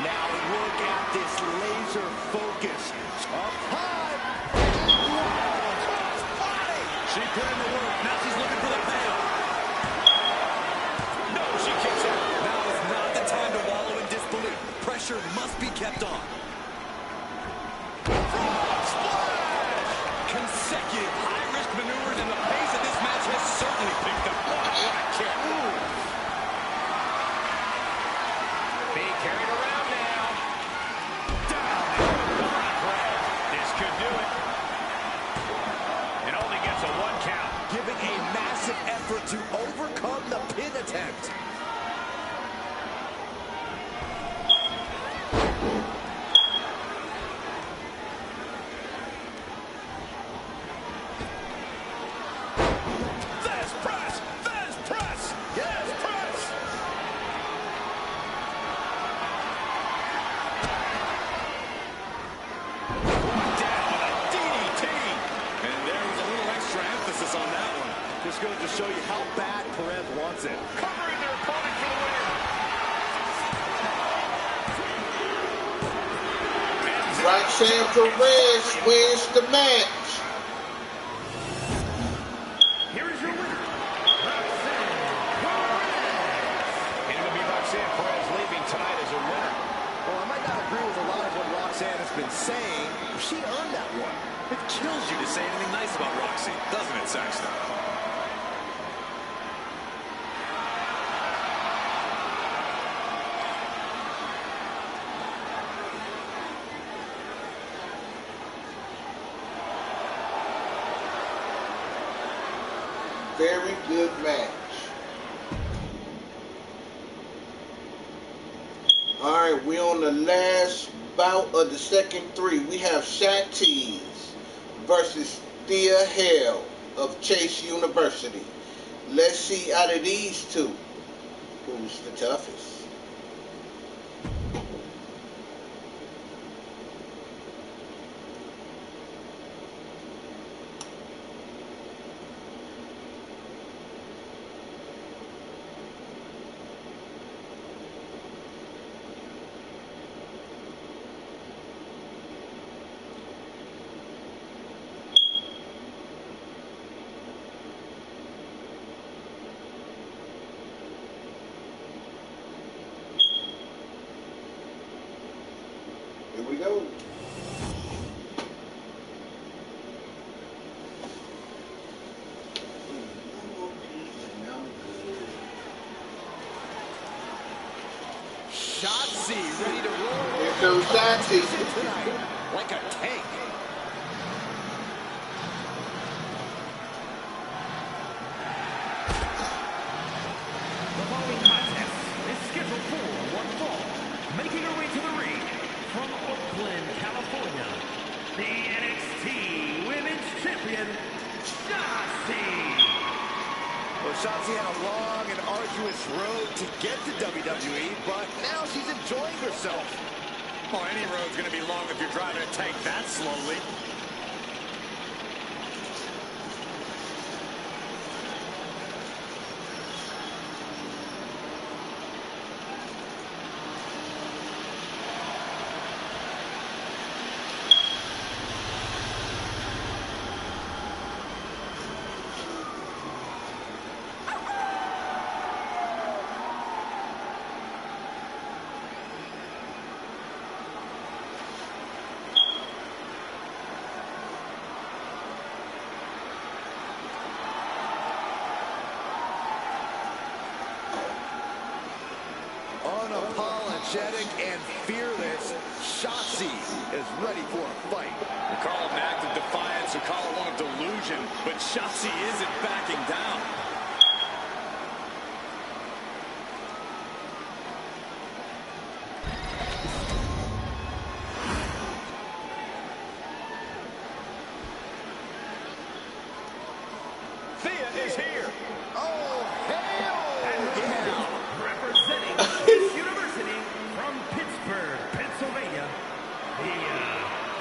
Speaker 5: Now look at this laser focus. Up high.
Speaker 2: She put in the work. Now she's looking for the payoff.
Speaker 4: No, she kicks out.
Speaker 2: Now is not the time to wallow in disbelief. Pressure must be kept on. Consecutive high-risk maneuvers, and the pace of this match has certainly picked up.
Speaker 4: What a kick. Being carried around now. Down. This could do it. It only gets a 1 count.
Speaker 5: Giving a massive effort to overcome the pin attempt.
Speaker 4: There's press. There's press. Yes, press. Down with a DDT.
Speaker 2: And there was a little extra emphasis on that one.
Speaker 5: Just goes to show you how bad Perez wants it.
Speaker 4: Covering their opponent for the win.
Speaker 1: Roxanne Perez wins the match.
Speaker 3: Here is your winner,
Speaker 4: And it'll be Roxanne Perez leaving tonight as a winner.
Speaker 5: Well, I might not agree with a lot of what Roxanne has been saying. She earned that one.
Speaker 2: It kills you to say anything nice about Roxy, doesn't it, Saxton?
Speaker 1: Very good match. Alright, we're on the last bout of the second 3. We have Shanties versus Thea Hale of Chase University. Let's see out of these two Who's the toughest? Here we go.
Speaker 5: Shotzi ready to roll.
Speaker 1: Here comes Shotzi.
Speaker 5: Tonight, like a tank.
Speaker 3: The following contest is scheduled for one fall. Making her way to the ring from Oakland, California, the NXT Women's Champion, Shotzi.
Speaker 5: Well, Shotzi had a long and arduous road to get to WWE, but now she's enjoying herself.
Speaker 2: Well, any road's going to be long if you're driving a tank that slowly.
Speaker 5: Unapologetic and fearless, Shotzi is ready for a fight.
Speaker 2: You call it an act of defiance, you call it one of delusion, but Shotzi isn't backing down. Thea is here.
Speaker 5: Oh, hell yeah!
Speaker 3: Representing State University from Pittsburgh, Pennsylvania,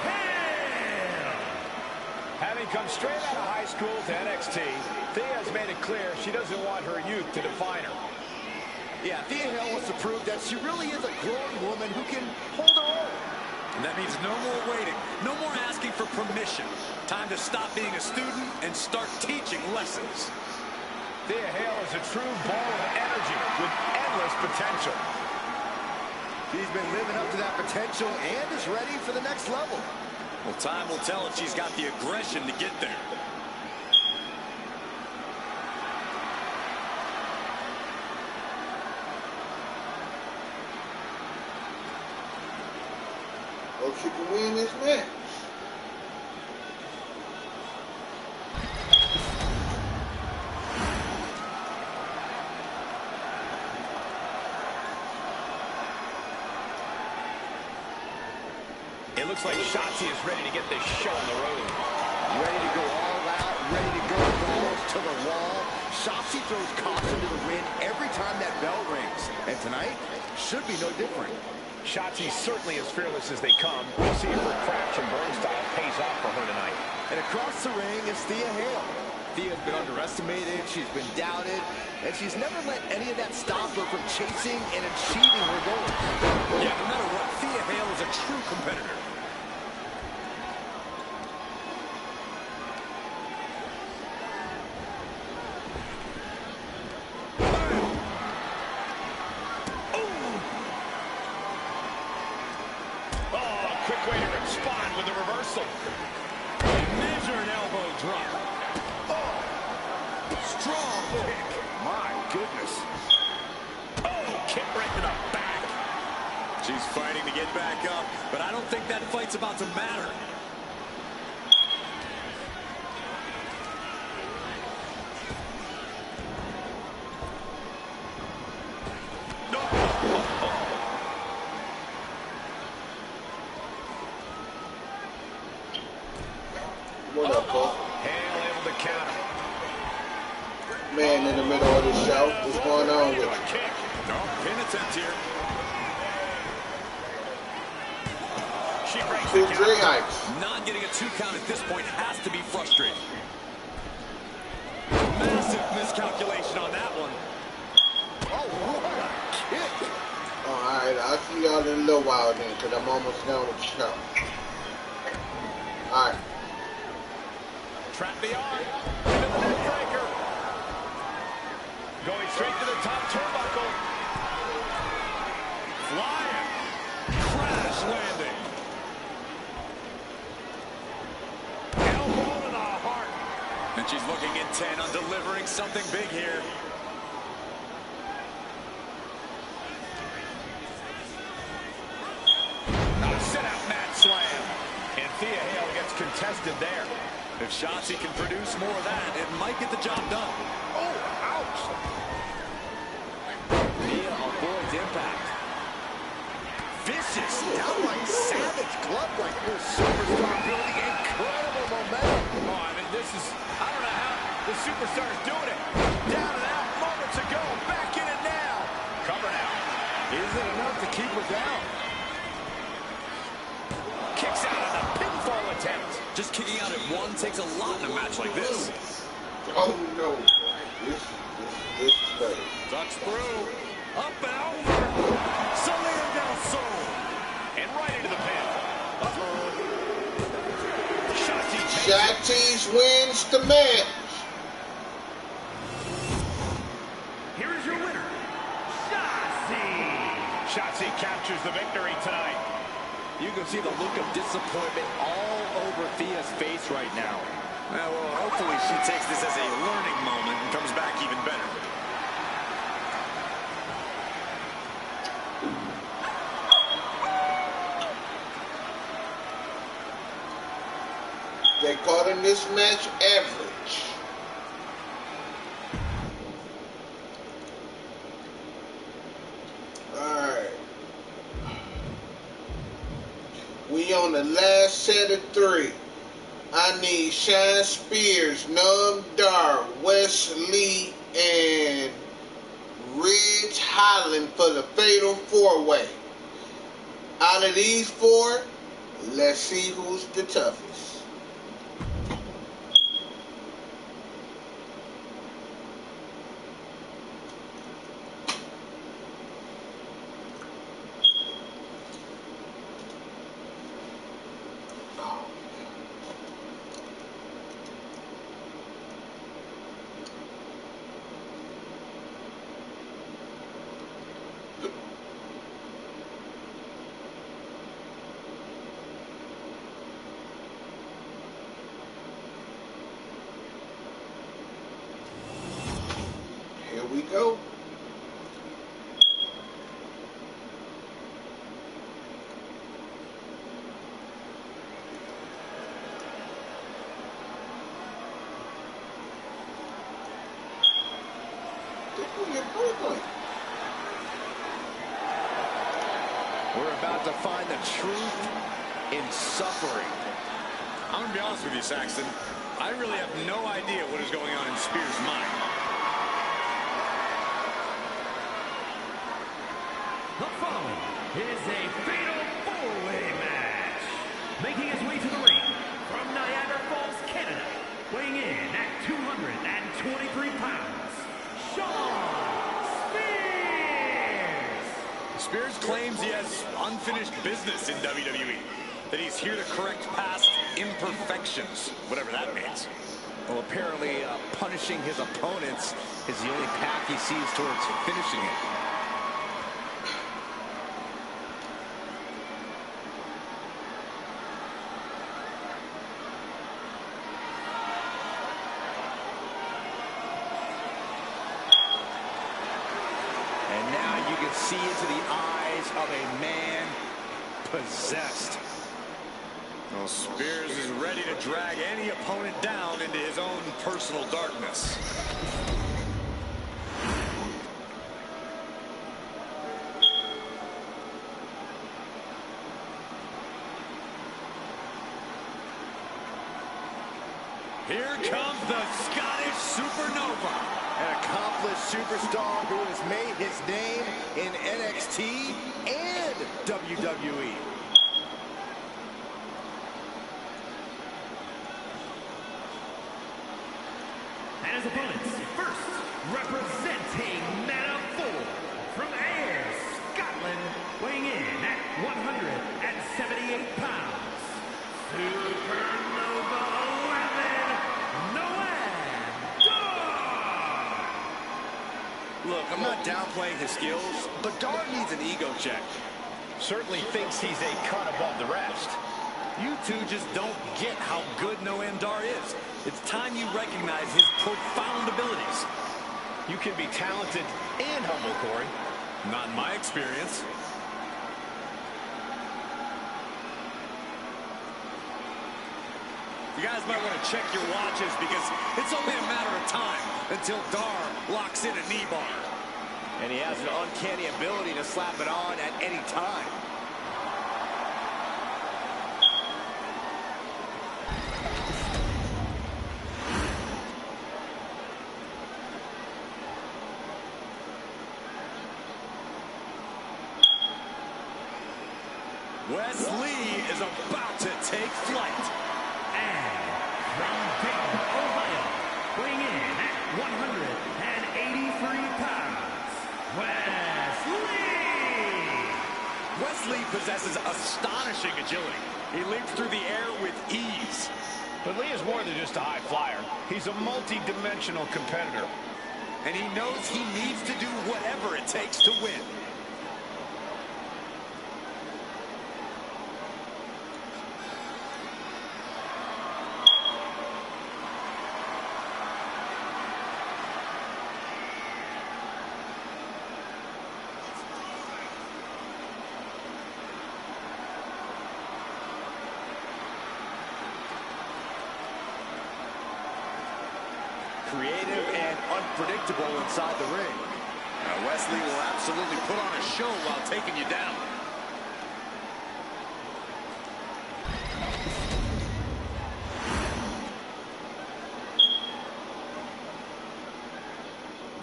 Speaker 3: Hell.
Speaker 4: Having come straight out of high school to NXT, Thea has made it clear she doesn't want her youth to define her.
Speaker 5: Yeah, Thea Hale wants to prove that she really is a grown woman who can hold her own.
Speaker 2: And that means no more waiting, no more asking for permission. Time to stop being a student and start teaching lessons.
Speaker 4: Thea Hale is a true ball of energy with endless potential.
Speaker 5: She's been living up to that potential and is ready for the next level.
Speaker 2: Well, time will tell if she's got the aggression to get there.
Speaker 1: Hope she can win this match.
Speaker 4: It looks like Shotzi is ready to get this show on the road.
Speaker 5: Ready to go all out, ready to go balls to the wall. Shotzi throws caution to the wind every time that bell rings. And tonight should be no different.
Speaker 4: Shotzi certainly as fearless as they come. We'll see if her crash and burn style pays off for her tonight.
Speaker 5: And across the ring is Thea Hale. Thea's been underestimated, she's been doubted, and she's never let any of that stop her from chasing and achieving her goals.
Speaker 2: Yeah, no matter what, Thea Hale is a true competitor.
Speaker 4: Quick way to respond with the reversal.
Speaker 2: Measured elbow drop.
Speaker 4: Oh, strong kick. My goodness. Oh, kick right to the back.
Speaker 2: She's fighting to get back up, but I don't think that fight's about to matter.
Speaker 1: What up, folks?
Speaker 4: Hale able to counter.
Speaker 1: Man in the middle of the show. What's going on with
Speaker 4: Into
Speaker 1: you?
Speaker 4: a kick.
Speaker 2: Oh, pin attempt here. She breaks
Speaker 1: Two
Speaker 2: the
Speaker 1: three
Speaker 2: count.
Speaker 1: heights.
Speaker 2: Not getting a 2 count at this point has to be frustrating. Massive miscalculation on that one.
Speaker 5: Oh, what a kick.
Speaker 1: Oh, alright, I'll see y'all in a little while then, because I'm almost done with the show. Alright.
Speaker 2: Trap the arm. Into the neck breaker. Going straight to the top turnbuckle. Flying. Crash landing. Elbow to the heart. And she's looking intent on delivering something big here. A sit-out mat slam. And Thea Hale gets contested there. If Shotzi can produce more of that, it might get the job done.
Speaker 5: Oh, ouch. Thea avoids impact. Vicious, downright savage glove right here. Superstar building incredible momentum.
Speaker 2: Oh, I mean, this is, I don't know how the superstar is doing it. Down and out moments ago, back in it now. Cover now.
Speaker 5: Isn't enough to keep her down.
Speaker 2: Kicks out on a pinfall attempt. Just kicking out at one takes a lot in a match like this.
Speaker 1: Oh no. This is better.
Speaker 2: Ducks through. Up and over. Salida del Sol. And right into the pin. Uh-oh. Shotzi takes it.
Speaker 1: Shotzi's wins the match.
Speaker 3: Here is your winner, Shotzi.
Speaker 2: Shotzi captures the victory tonight.
Speaker 5: You can see the look of disappointment all over Thea's face right now.
Speaker 2: Well, hopefully she takes this as a learning moment and comes back even better.
Speaker 1: They calling this match average. Alright. We on the last set of 3. I need Shine Spears, Noam Dar, Wes Lee, and Ridge Holland for the Fatal 4-Way. Out of these 4, let's see who's the toughest. Here we go.
Speaker 5: We're about to find the truth in suffering.
Speaker 2: I'm going to be honest with you, Saxton. I really have no idea what is going on in Spears' mind.
Speaker 3: The following is a fatal 4-way match. Making his way to the ring from Niagara Falls, Canada, weighing in at 223 pounds, Shawn Spears.
Speaker 2: Spears claims he has unfinished business in WWE, that he's here to correct past imperfections, whatever that means.
Speaker 5: Well, apparently punishing his opponents is the only path he sees towards finishing it. And now you can see into the eyes of a man possessed.
Speaker 2: Well, Spears is ready to drag any opponent down into his own personal darkness. Here comes the Scottish Supernova.
Speaker 5: An accomplished superstar who has made his name in NXT and WWE.
Speaker 3: And his opponents, first, representing Men of 4, from Ayr, Scotland, weighing in at 178 pounds, Supernova 11, Noam Dar!
Speaker 4: Look, I'm not downplaying his skills, but Dar needs an ego check. Certainly thinks he's a cut above the rest.
Speaker 2: You two just don't get how good Noam Dar is. It's time you recognize his profound abilities.
Speaker 4: You can be talented and humble, Corey.
Speaker 2: Not in my experience. You guys might want to check your watches because it's only a matter of time until Dar locks in a knee bar.
Speaker 5: And he has an uncanny ability to slap it on at any time.
Speaker 2: Wes Lee is about to take flight.
Speaker 3: And from Dayton, Ohio, weighing in at 183 pounds, Wes Lee!
Speaker 2: Wes Lee possesses astonishing agility. He leaps through the air with ease.
Speaker 4: But Lee is more than just a high flyer. He's a multi-dimensional competitor.
Speaker 2: And he knows he needs to do whatever it takes to win.
Speaker 5: Creative and unpredictable inside the ring.
Speaker 2: Now Wes Lee will absolutely put on a show while taking you down.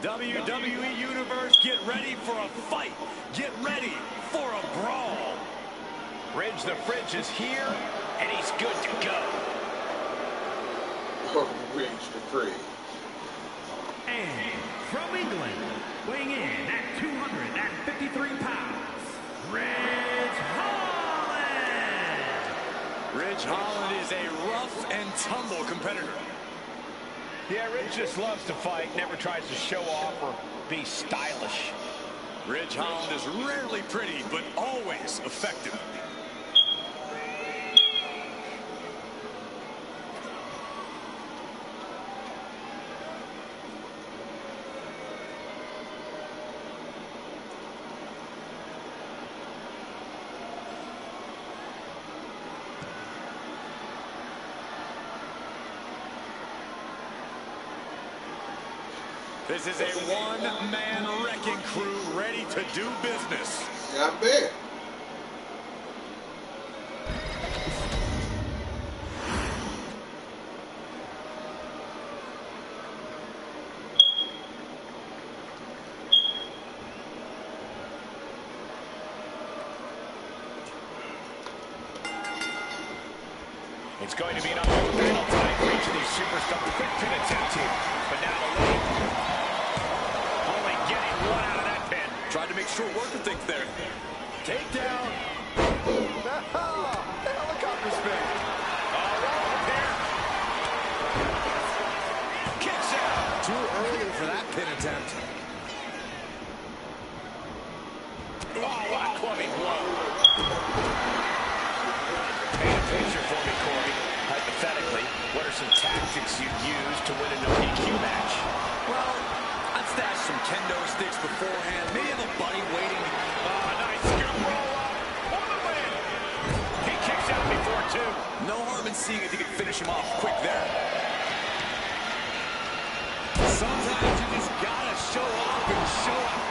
Speaker 2: WWE Universe, get ready for a fight. Get ready for a brawl.
Speaker 4: Ridge the Fridge is here, and he's good to go.
Speaker 1: Ridge the Fridge.
Speaker 3: And from England, weighing in at 253 pounds, Ridge Holland!
Speaker 2: Ridge Holland is a rough and tumble competitor.
Speaker 4: Yeah, Ridge just loves to fight, never tries to show off or be stylish.
Speaker 2: Ridge Holland is rarely pretty, but always effective. This is a one-man wrecking crew ready to do business.
Speaker 1: Yeah, I bet.
Speaker 4: It's going to be an uphill battle tonight for each of these superstars. Quick pin attempt here, but now the lead. Only getting one out of that pin.
Speaker 2: Tried to make short work of things there.
Speaker 5: Takedown. The helicopter spin.
Speaker 2: Kicks out.
Speaker 5: Too early for that pin attempt.
Speaker 4: Oh, what a clubbing blow. Paint a picture for me, Corey. Hypothetically, what are some tactics you'd use to win a no-DQ match?
Speaker 2: Well, I'd stash some kendo sticks beforehand. Maybe have a buddy waiting.
Speaker 4: Nice scoop roll up for the win. He kicks out before two.
Speaker 2: No harm in seeing if you can finish him off quick there. Sometimes you just gotta show off and show up.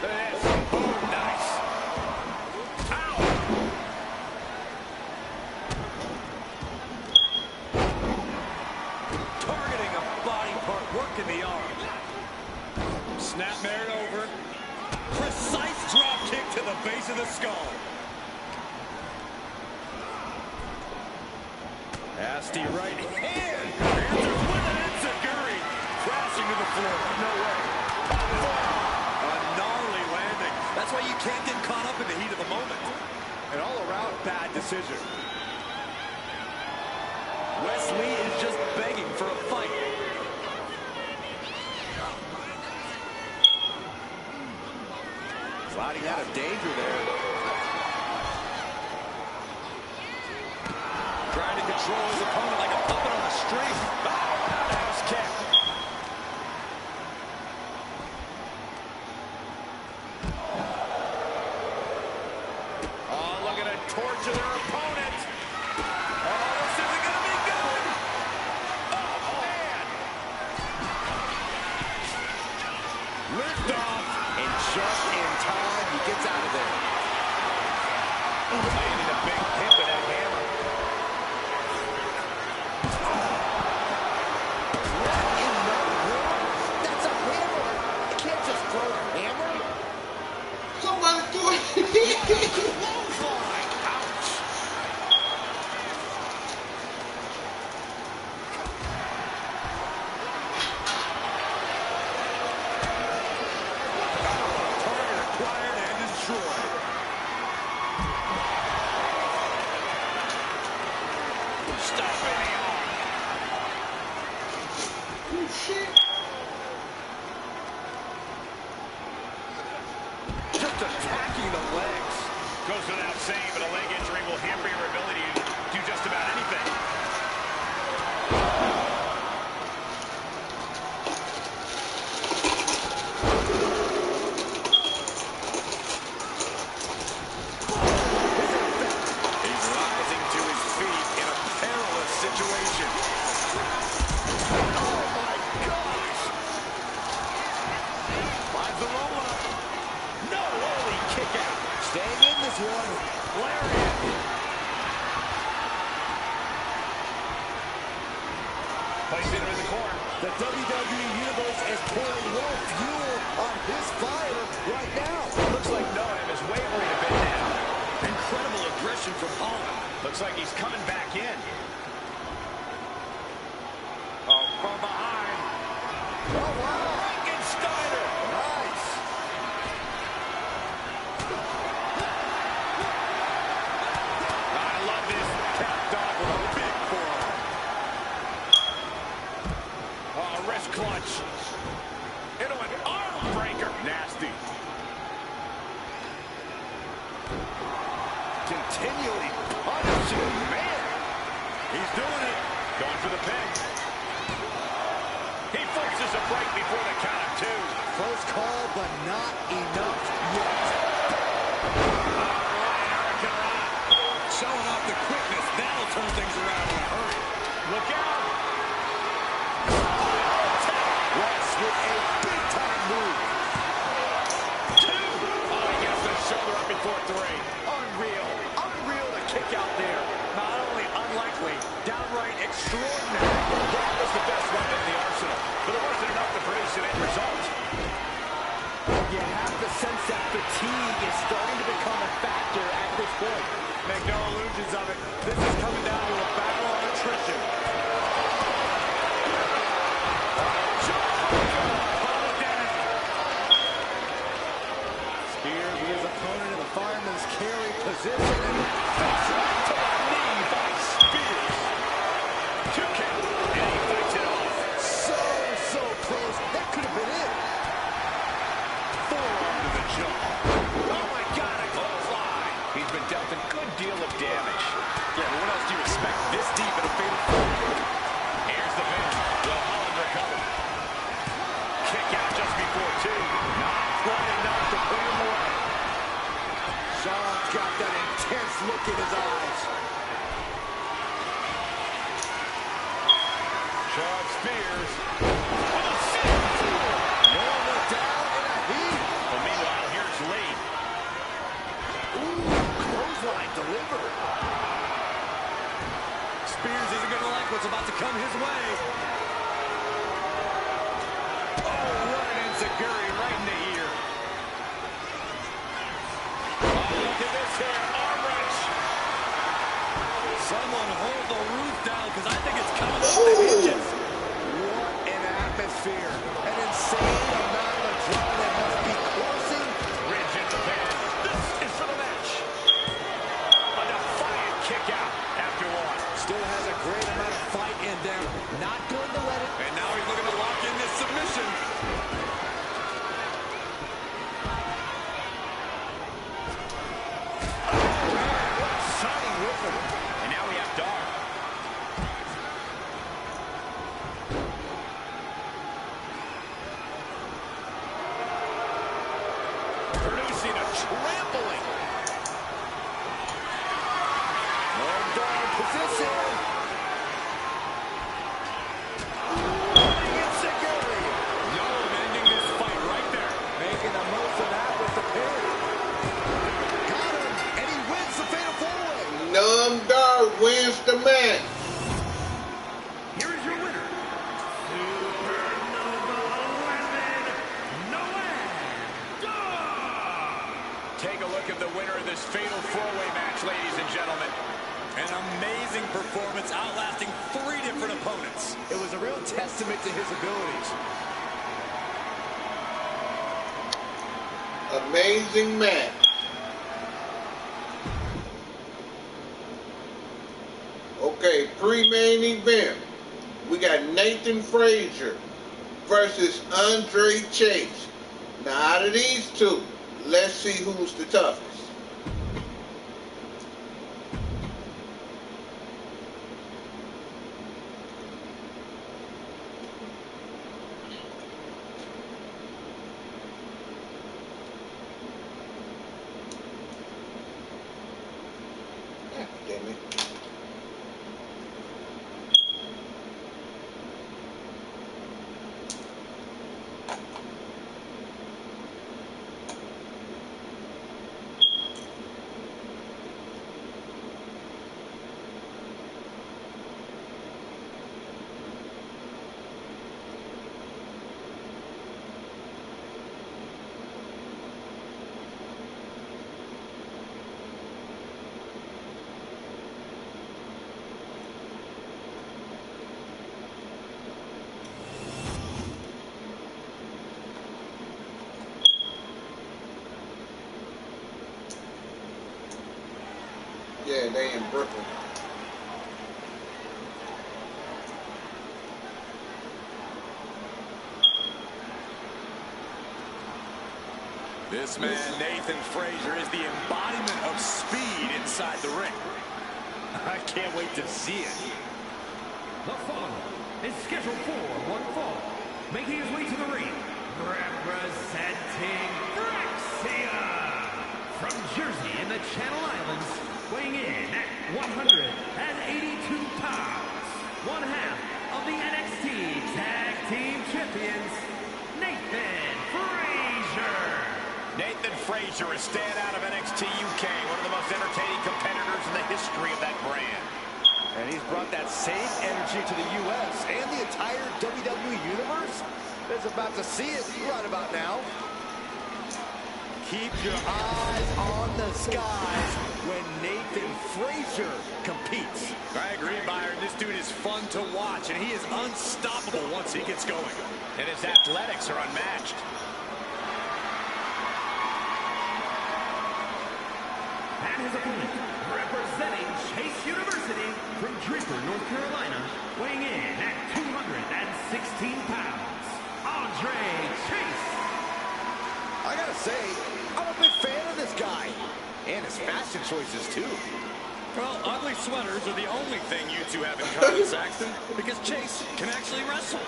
Speaker 4: Look at this. Boom, nice. Ow.
Speaker 2: Targeting him in the arm. Snap married over. Precise drop kick to the base of the skull. Nasty right hand. Answers with an enziguri. Crashing to the floor. No way. A gnarly landing. That's why you can't get caught up in the heat of the moment. An all-around bad decision. Wesley is just begging for a fight. Sliding out of danger there. Trying to control his opponent like a puppet on a string. Roundhouse kick. Oh, look at it torture their opponent. Oh, this isn't going to be good. Oh, man. Lift off. And just in time, he gets out of there. Landed a big hit with that hammer.
Speaker 5: That's a hammer. You can't just throw a hammer.
Speaker 1: Somebody do it.
Speaker 2: Clothesline. Ouch. Target acquired and destroyed. Stop in the arm.
Speaker 1: Oh, shit.
Speaker 2: Just attacking the legs. Goes without saying, but a leg injury will hamper your ability to do just about anything. He's rising to his feet in a perilous situation. Oh my gosh! Finds the roll up. No, holy kick out.
Speaker 5: Staying in this one.
Speaker 2: Lariat. Placed into the corner.
Speaker 5: The WWE Universe is pouring more fuel on his fire right now.
Speaker 2: Looks like Noam is wavering a bit now. Incredible aggression from Holland. Looks like he's coming back in. Oh, from behind.
Speaker 5: Oh, wow.
Speaker 2: Frankensteiner.
Speaker 5: Nice.
Speaker 2: I love this. Capped off with a big forearm. Oh, wrist clutch. Into an arm breaker. Nasty. Continually punishing. Man. He's doing it. Going for the pin. He forces a break before the count of two.
Speaker 5: Close call, but not enough yet.
Speaker 2: Showing off the quickness. That'll turn things around in a hurry. Look out.
Speaker 5: West with a big-time move.
Speaker 2: Two. Oh, he gets the shoulder up before three. Unreal. Unreal to kick out there. Not only unlikely, downright extraordinary. That was the best weapon in the arsenal. But it wasn't enough to produce an end result.
Speaker 5: You have to sense that fatigue is starting to become a factor at this point.
Speaker 2: Make no illusions of it. This is coming down to a battle on attrition.
Speaker 5: Spears with his opponent in the fireman's carry position. And face right to the knee by Spears.
Speaker 2: Two count. And he fights it off.
Speaker 5: So close. That could have been it.
Speaker 2: Forearm to the jaw. Oh my God, a clothesline. He's been dealt a good deal of damage. Yeah, but what else do you expect this deep in a fatal four? Here's the pin. Will Holland recover? Kick out just before two. Not quite enough to put him away.
Speaker 5: Sean's got that intense look in his eyes.
Speaker 2: Sean Spears.
Speaker 5: Nailed it down in a heat.
Speaker 2: Well, meanwhile, here's Lee.
Speaker 5: Ooh, clothesline delivered.
Speaker 2: Spears isn't going to like what's about to come his way.
Speaker 4: enziguri right in the ear. Oh, look at this here. Arm wrench.
Speaker 2: Someone hold the roof down because I think it's coming off the hinges.
Speaker 5: What an atmosphere. An insane amount of adrenaline must be coursing.
Speaker 4: Ridge in the bed. This is for the match. A defiant kick out after one.
Speaker 5: Still has a great amount of fight in there. Not going to let it.
Speaker 2: And now he's looking to lock in this submission.
Speaker 4: Shining whipper. And now we have Dark. Producing a trampling.
Speaker 5: More down position. Enziguri.
Speaker 2: No one ending this fight right there.
Speaker 5: Making the most of that with the pin. Got him, and he wins the fatal four-way.
Speaker 1: Noam Dar wins the match.
Speaker 3: Here is your winner, Supernova Livin, Noam Dar.
Speaker 4: Take a look at the winner of this fatal four-way match, ladies and gentlemen.
Speaker 2: An amazing performance, outlasting 3 different opponents.
Speaker 5: It was a real testament to his abilities.
Speaker 1: Amazing match. Okay, pre-main event. We got Nathan Frazier versus Andre Chase. Now, out of these two, let's see who's the toughest. God damn it. Yeah, they in Brooklyn.
Speaker 2: This man, Nathan Frazier, is the embodiment of speed inside the ring.
Speaker 4: I can't wait to see it.
Speaker 3: The following is scheduled for one fall. Making his way to the ring, representing Brexia. From Jersey in the Channel Islands, weighing in at 182 pounds. One half of the NXT Tag Team Champions, Nathan Frazier.
Speaker 4: Nathan Frazier, a standout of NXT UK, one of the most entertaining competitors in the history of that brand.
Speaker 5: And he's brought that same energy to the U.S. and the entire WWE Universe. Is about to see it right about now. Keep your eyes on the skies when Nathan Frazier competes.
Speaker 2: I agree, Byron. This dude is fun to watch, and he is unstoppable once he gets going.
Speaker 4: And his athletics are unmatched.
Speaker 3: And his opponent, representing Chase University from Draper, North Carolina, weighing in at 216 pounds, Andre Chase.
Speaker 5: I gotta say, I'm a big fan of this guy. And his fashion choices, too.
Speaker 2: Well, ugly sweaters are the only thing you two have in common, Saxton, because Chase can actually wrestle.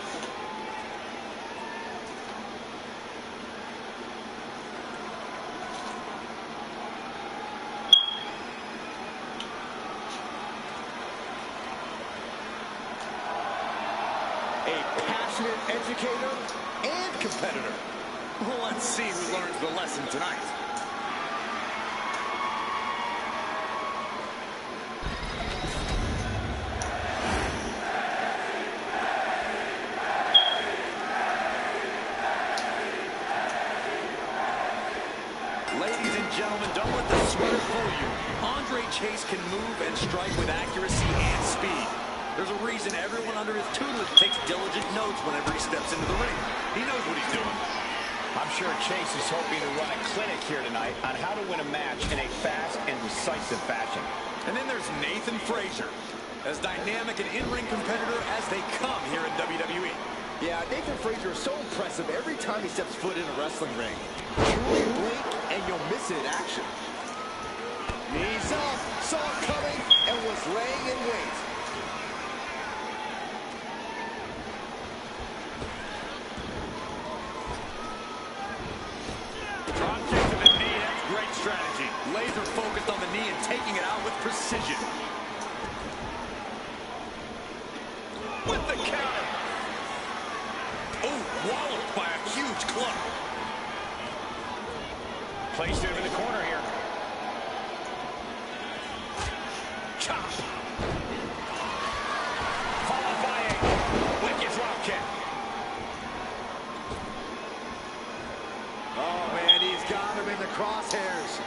Speaker 5: A passionate educator and competitor.
Speaker 2: Well, let's see who learns the lesson tonight. case can move and strike with accuracy and speed. There's a reason everyone under his tutelage takes diligent notes whenever he steps into the ring. He knows what he's doing.
Speaker 4: I'm sure Chase is hoping to run a clinic here tonight on how to win a match in a fast and decisive fashion.
Speaker 2: And then there's Nathan Frazier, as dynamic an in-ring competitor as they come here in WWE.
Speaker 5: Yeah, Nathan Frazier is so impressive every time he steps foot in a wrestling ring. Truly blink and you'll miss it in action. Knees up, saw it coming, and was laying in wait.
Speaker 2: Drop kick to the knee, that's great strategy. Laser focused on the knee and taking it out with precision. With the counter. Oh, walloped by a huge club.
Speaker 4: Placed him in the corner here.
Speaker 2: Chop.
Speaker 4: Followed by a wicked drop kick.
Speaker 5: Oh, man, he's got him in the crosshairs.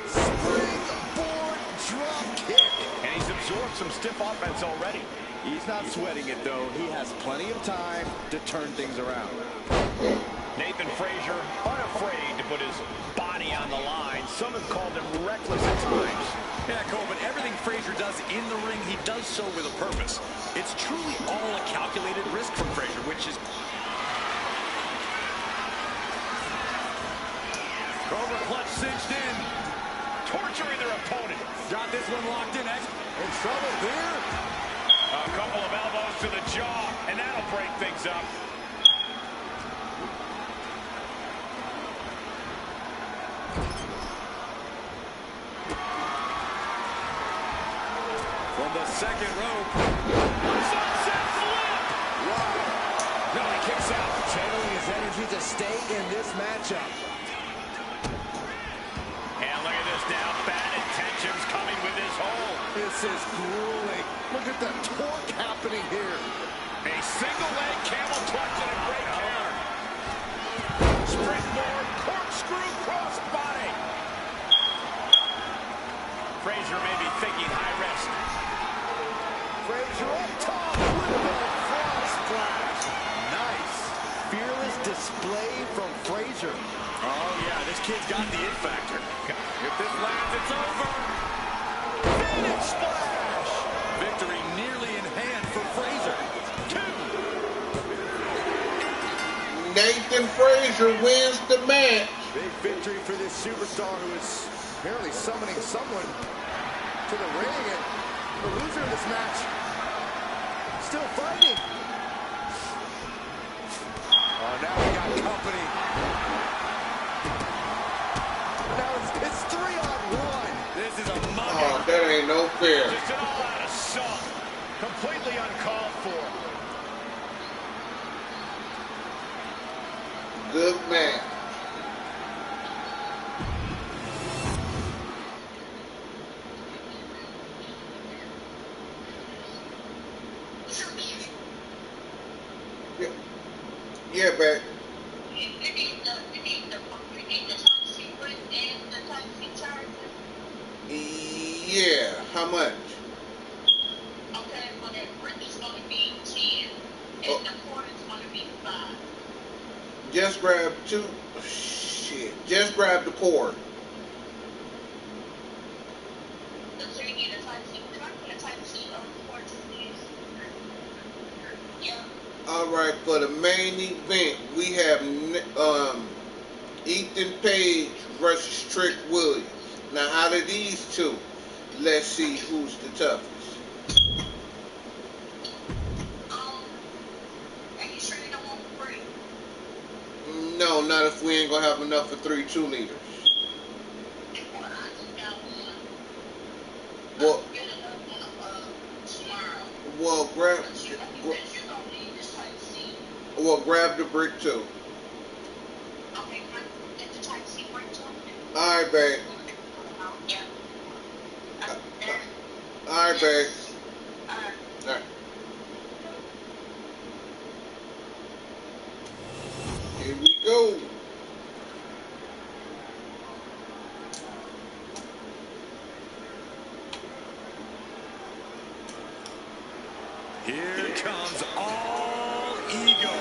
Speaker 5: Springboard drop kick.
Speaker 4: And he's absorbed some stiff offense already.
Speaker 5: He's not sweating it, though. He has plenty of time to turn things around.
Speaker 4: Nathan Frazier, unafraid to put his body on the line. Some have called him reckless at times.
Speaker 2: Yeah, Cole, but everything Frazier does in the ring, he does so with a purpose. It's truly all a calculated risk from Frazier, which is... Cobra clutch cinched in.
Speaker 4: Torturing their opponent.
Speaker 2: Got this one locked in.
Speaker 5: In trouble here.
Speaker 4: A couple of elbows to the jaw, and that'll break things up.
Speaker 2: From the second rope.
Speaker 4: Sunset flip!
Speaker 5: Wow.
Speaker 4: No, he kicks out.
Speaker 5: Channeling his energy to stay in this matchup.
Speaker 4: And look at this now. Bad intentions coming with his hold.
Speaker 5: This is grueling. Look at the torque happening here.
Speaker 4: A single leg camel clutch and a great counter. Springboard corkscrew crossbody. Frazier may be thinking high risk.
Speaker 5: Frazier up top with the frog splash. Nice. Fearless display from Frazier.
Speaker 2: Oh, yeah, this kid's got the it factor. If this lands, it's over.
Speaker 5: Phoenix splash.
Speaker 2: Victory nearly in hand for Frazier. 2.
Speaker 1: Nathan Frazier wins the match.
Speaker 5: Big victory for this superstar who is apparently summoning someone to the ring, and the loser of this match still fighting. Oh, now we got company. Now it's 3-on-1.
Speaker 2: This is a mug.
Speaker 1: Oh, that ain't no fair.
Speaker 4: Just an all-out assault. Completely uncalled for.
Speaker 1: Good man. Yeah, babe. Yeah, how much?
Speaker 6: Okay, well that brick is going to be 10, and the quarter is going to be 5.
Speaker 1: Just grab 2. Shit. Just grab the cord.
Speaker 6: So you need a type C, a type C of quarter is. Yeah.
Speaker 1: All right, for the main event, we have Ethan Page versus Trick Williams. Now, out of these two, let's see who's the toughest.
Speaker 6: Are you sure you don't want 3?
Speaker 1: No, not if we ain't gonna have enough for 3 2-liters.
Speaker 6: Well, I just got one.
Speaker 1: Well,
Speaker 6: Get another tomorrow.
Speaker 1: well, grab.
Speaker 6: But you don't need this type C.
Speaker 1: Well, grab the brick too.
Speaker 6: Okay, can I get the type C brick too?
Speaker 1: All right, babe.
Speaker 6: Yeah.
Speaker 1: All right, babe.
Speaker 6: All right.
Speaker 1: All right. Here we go.
Speaker 2: Here comes all ego.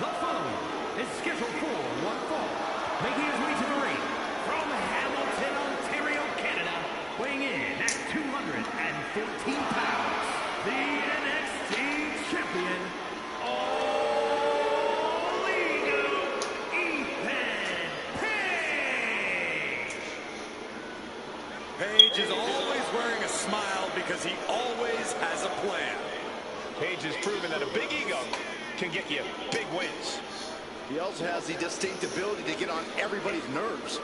Speaker 3: The following is scheduled for one fall, making his way to the ring from Hamilton, Ontario, Canada, weighing in at 214 pounds, the NXT champion, All Ego, Ethan Page.
Speaker 2: Page is always wearing a smile because he always has a plan.
Speaker 4: Page has proven that a big ego can get you big wins.
Speaker 5: He also has the distinct ability to get on everybody's nerves.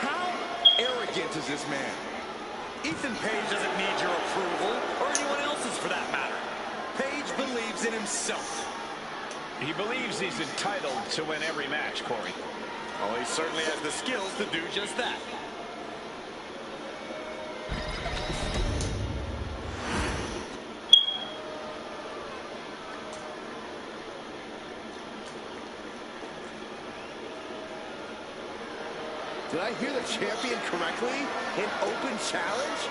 Speaker 5: How arrogant is this man?
Speaker 2: Ethan Page doesn't need your approval, or anyone else's for that matter. Page believes in himself.
Speaker 4: He believes he's entitled to win every match, Corey.
Speaker 2: Oh, he certainly has the skills to do just that.
Speaker 5: Did I hear the champion correctly? An open challenge?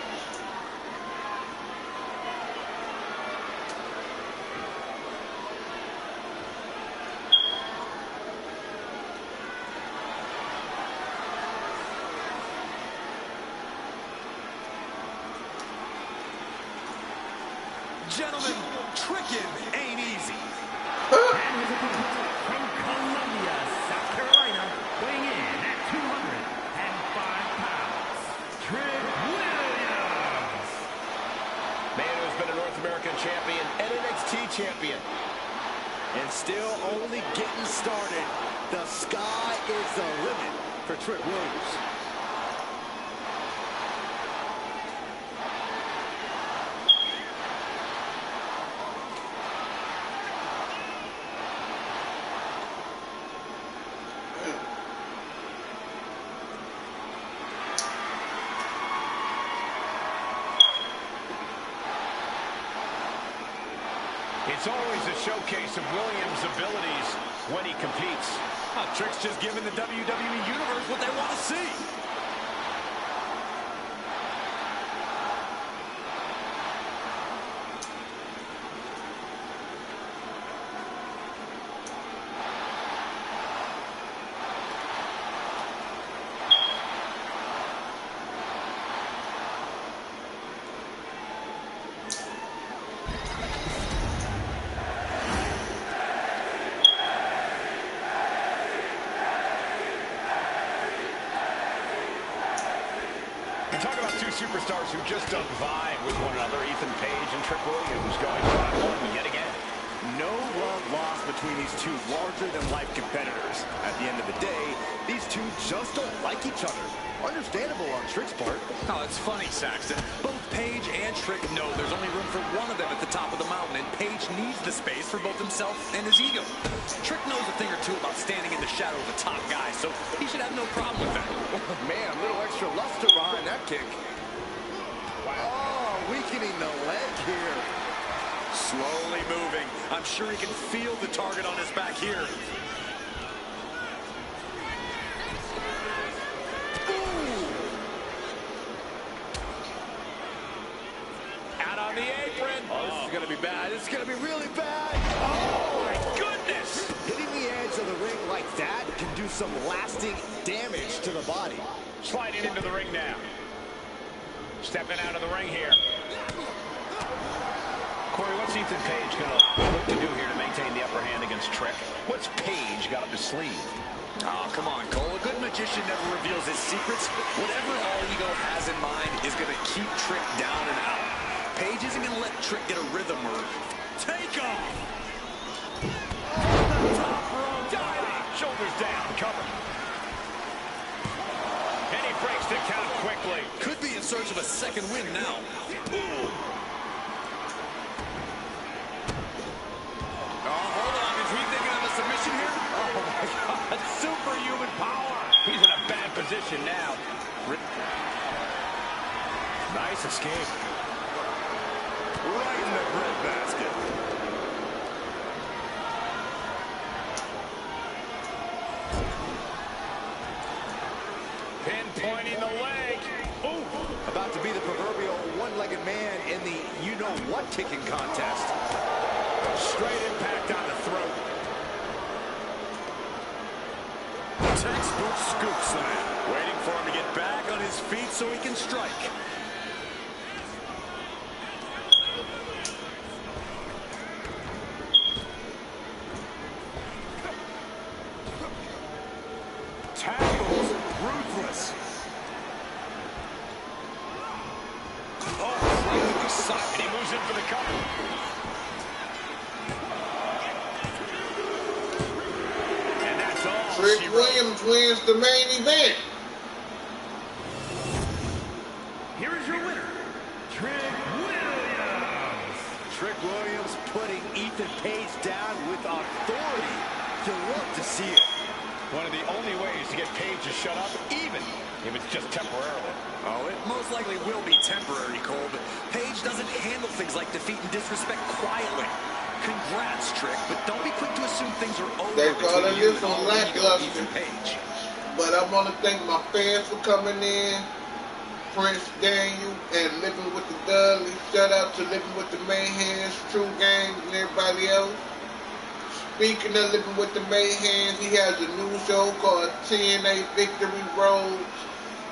Speaker 2: Gentlemen, tricking ain't easy.
Speaker 3: And his opponent from Columbia, South Carolina, weighing in at 205 pounds, Trick Williams.
Speaker 4: Man who's been a North American champion and NXT champion.
Speaker 5: And still only getting started. The sky is the limit for Trick Williams.
Speaker 4: It's always a showcase of Williams' abilities when he competes.
Speaker 2: Trick's just giving the WWE Universe what they want to see.
Speaker 4: Talk about two superstars who just don't vibe with one another. Ethan Page and Trick Williams going 5-1 yet again.
Speaker 5: No love lost between these two larger-than-life competitors. At the end of the day, these two just don't like each other. Understandable on Trick's part.
Speaker 2: Oh, it's funny, Saxton. Both Page and Trick know there's only room for one of them at the top of the mountain, and Page needs the space for both himself and his ego. Trick knows a thing or two about standing in the shadow of the top guy, so he should have no problem with that.
Speaker 5: Man, a little extra luster behind that kick. Oh, weakening the leg here.
Speaker 2: Slowly moving. I'm sure he can feel the target on his back here.
Speaker 4: Out on the apron.
Speaker 5: Oh, this is going to be bad. This is going to be really bad.
Speaker 4: Oh, my goodness.
Speaker 5: Hitting the edge of the ring like that can do some lasting damage to the body.
Speaker 4: Sliding into the ring now. Stepping out of the ring here. Corey, what's Ethan Page going to look to do here to maintain the upper hand against Trick? What's Page got up his sleeve?
Speaker 2: Oh, come on, Cole. A good magician never reveals his secrets. Whatever All Ego has in mind is going to keep Trick down and out. Page isn't going to let Trick get a rhythm or take off.
Speaker 4: Top rope diving. Shoulders down. Cover. And he breaks the count quickly.
Speaker 2: Could be in search of a second win now. Ooh. Oh, hold on. Is he thinking of a submission here?
Speaker 4: Oh, my God. Superhuman power. He's in a bad position now. Nice escape.
Speaker 5: Right in the bread basket.
Speaker 4: Pinpointing the leg.
Speaker 5: About to be the proverbial one-legged man in the you-know-what kicking contest.
Speaker 4: Straight impact on the throat.
Speaker 2: Textbook scoop slam. Waiting for him to get back on his feet so he can strike.
Speaker 4: Tackles ruthless.
Speaker 2: Oh, right to the side.
Speaker 4: And he moves in for the cover. And that's all.
Speaker 1: Trick
Speaker 4: she wrote.
Speaker 1: Williams wins the main event.
Speaker 3: Here is your winner, Trick Williams.
Speaker 5: Trick Williams putting Ethan Page down with authority. You'll love to see it.
Speaker 4: One of the only ways to get Page to shut up, even if it's just temporarily.
Speaker 2: Oh, it most likely will be temporary, Cole, but Page doesn't handle things like defeat and disrespect quietly. Congrats, Trick, but don't be quick to assume things are over
Speaker 1: They calling
Speaker 2: between you
Speaker 1: this
Speaker 2: and
Speaker 1: one
Speaker 2: all ego
Speaker 1: lackluster.
Speaker 2: Ethan Page.
Speaker 1: But I want to thank my fans for coming in. Prince Daniel and Living with the Dudley. Shout out to Living with the Mayhems, True Games, and everybody else. Speaking of Living with the Mayhems, he has a new show called TNA Victory Road.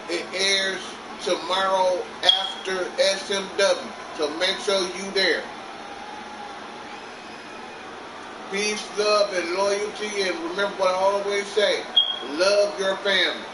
Speaker 1: It airs tomorrow after SMW, so make sure you there. Peace, love, and loyalty, and remember what I always say, love your family.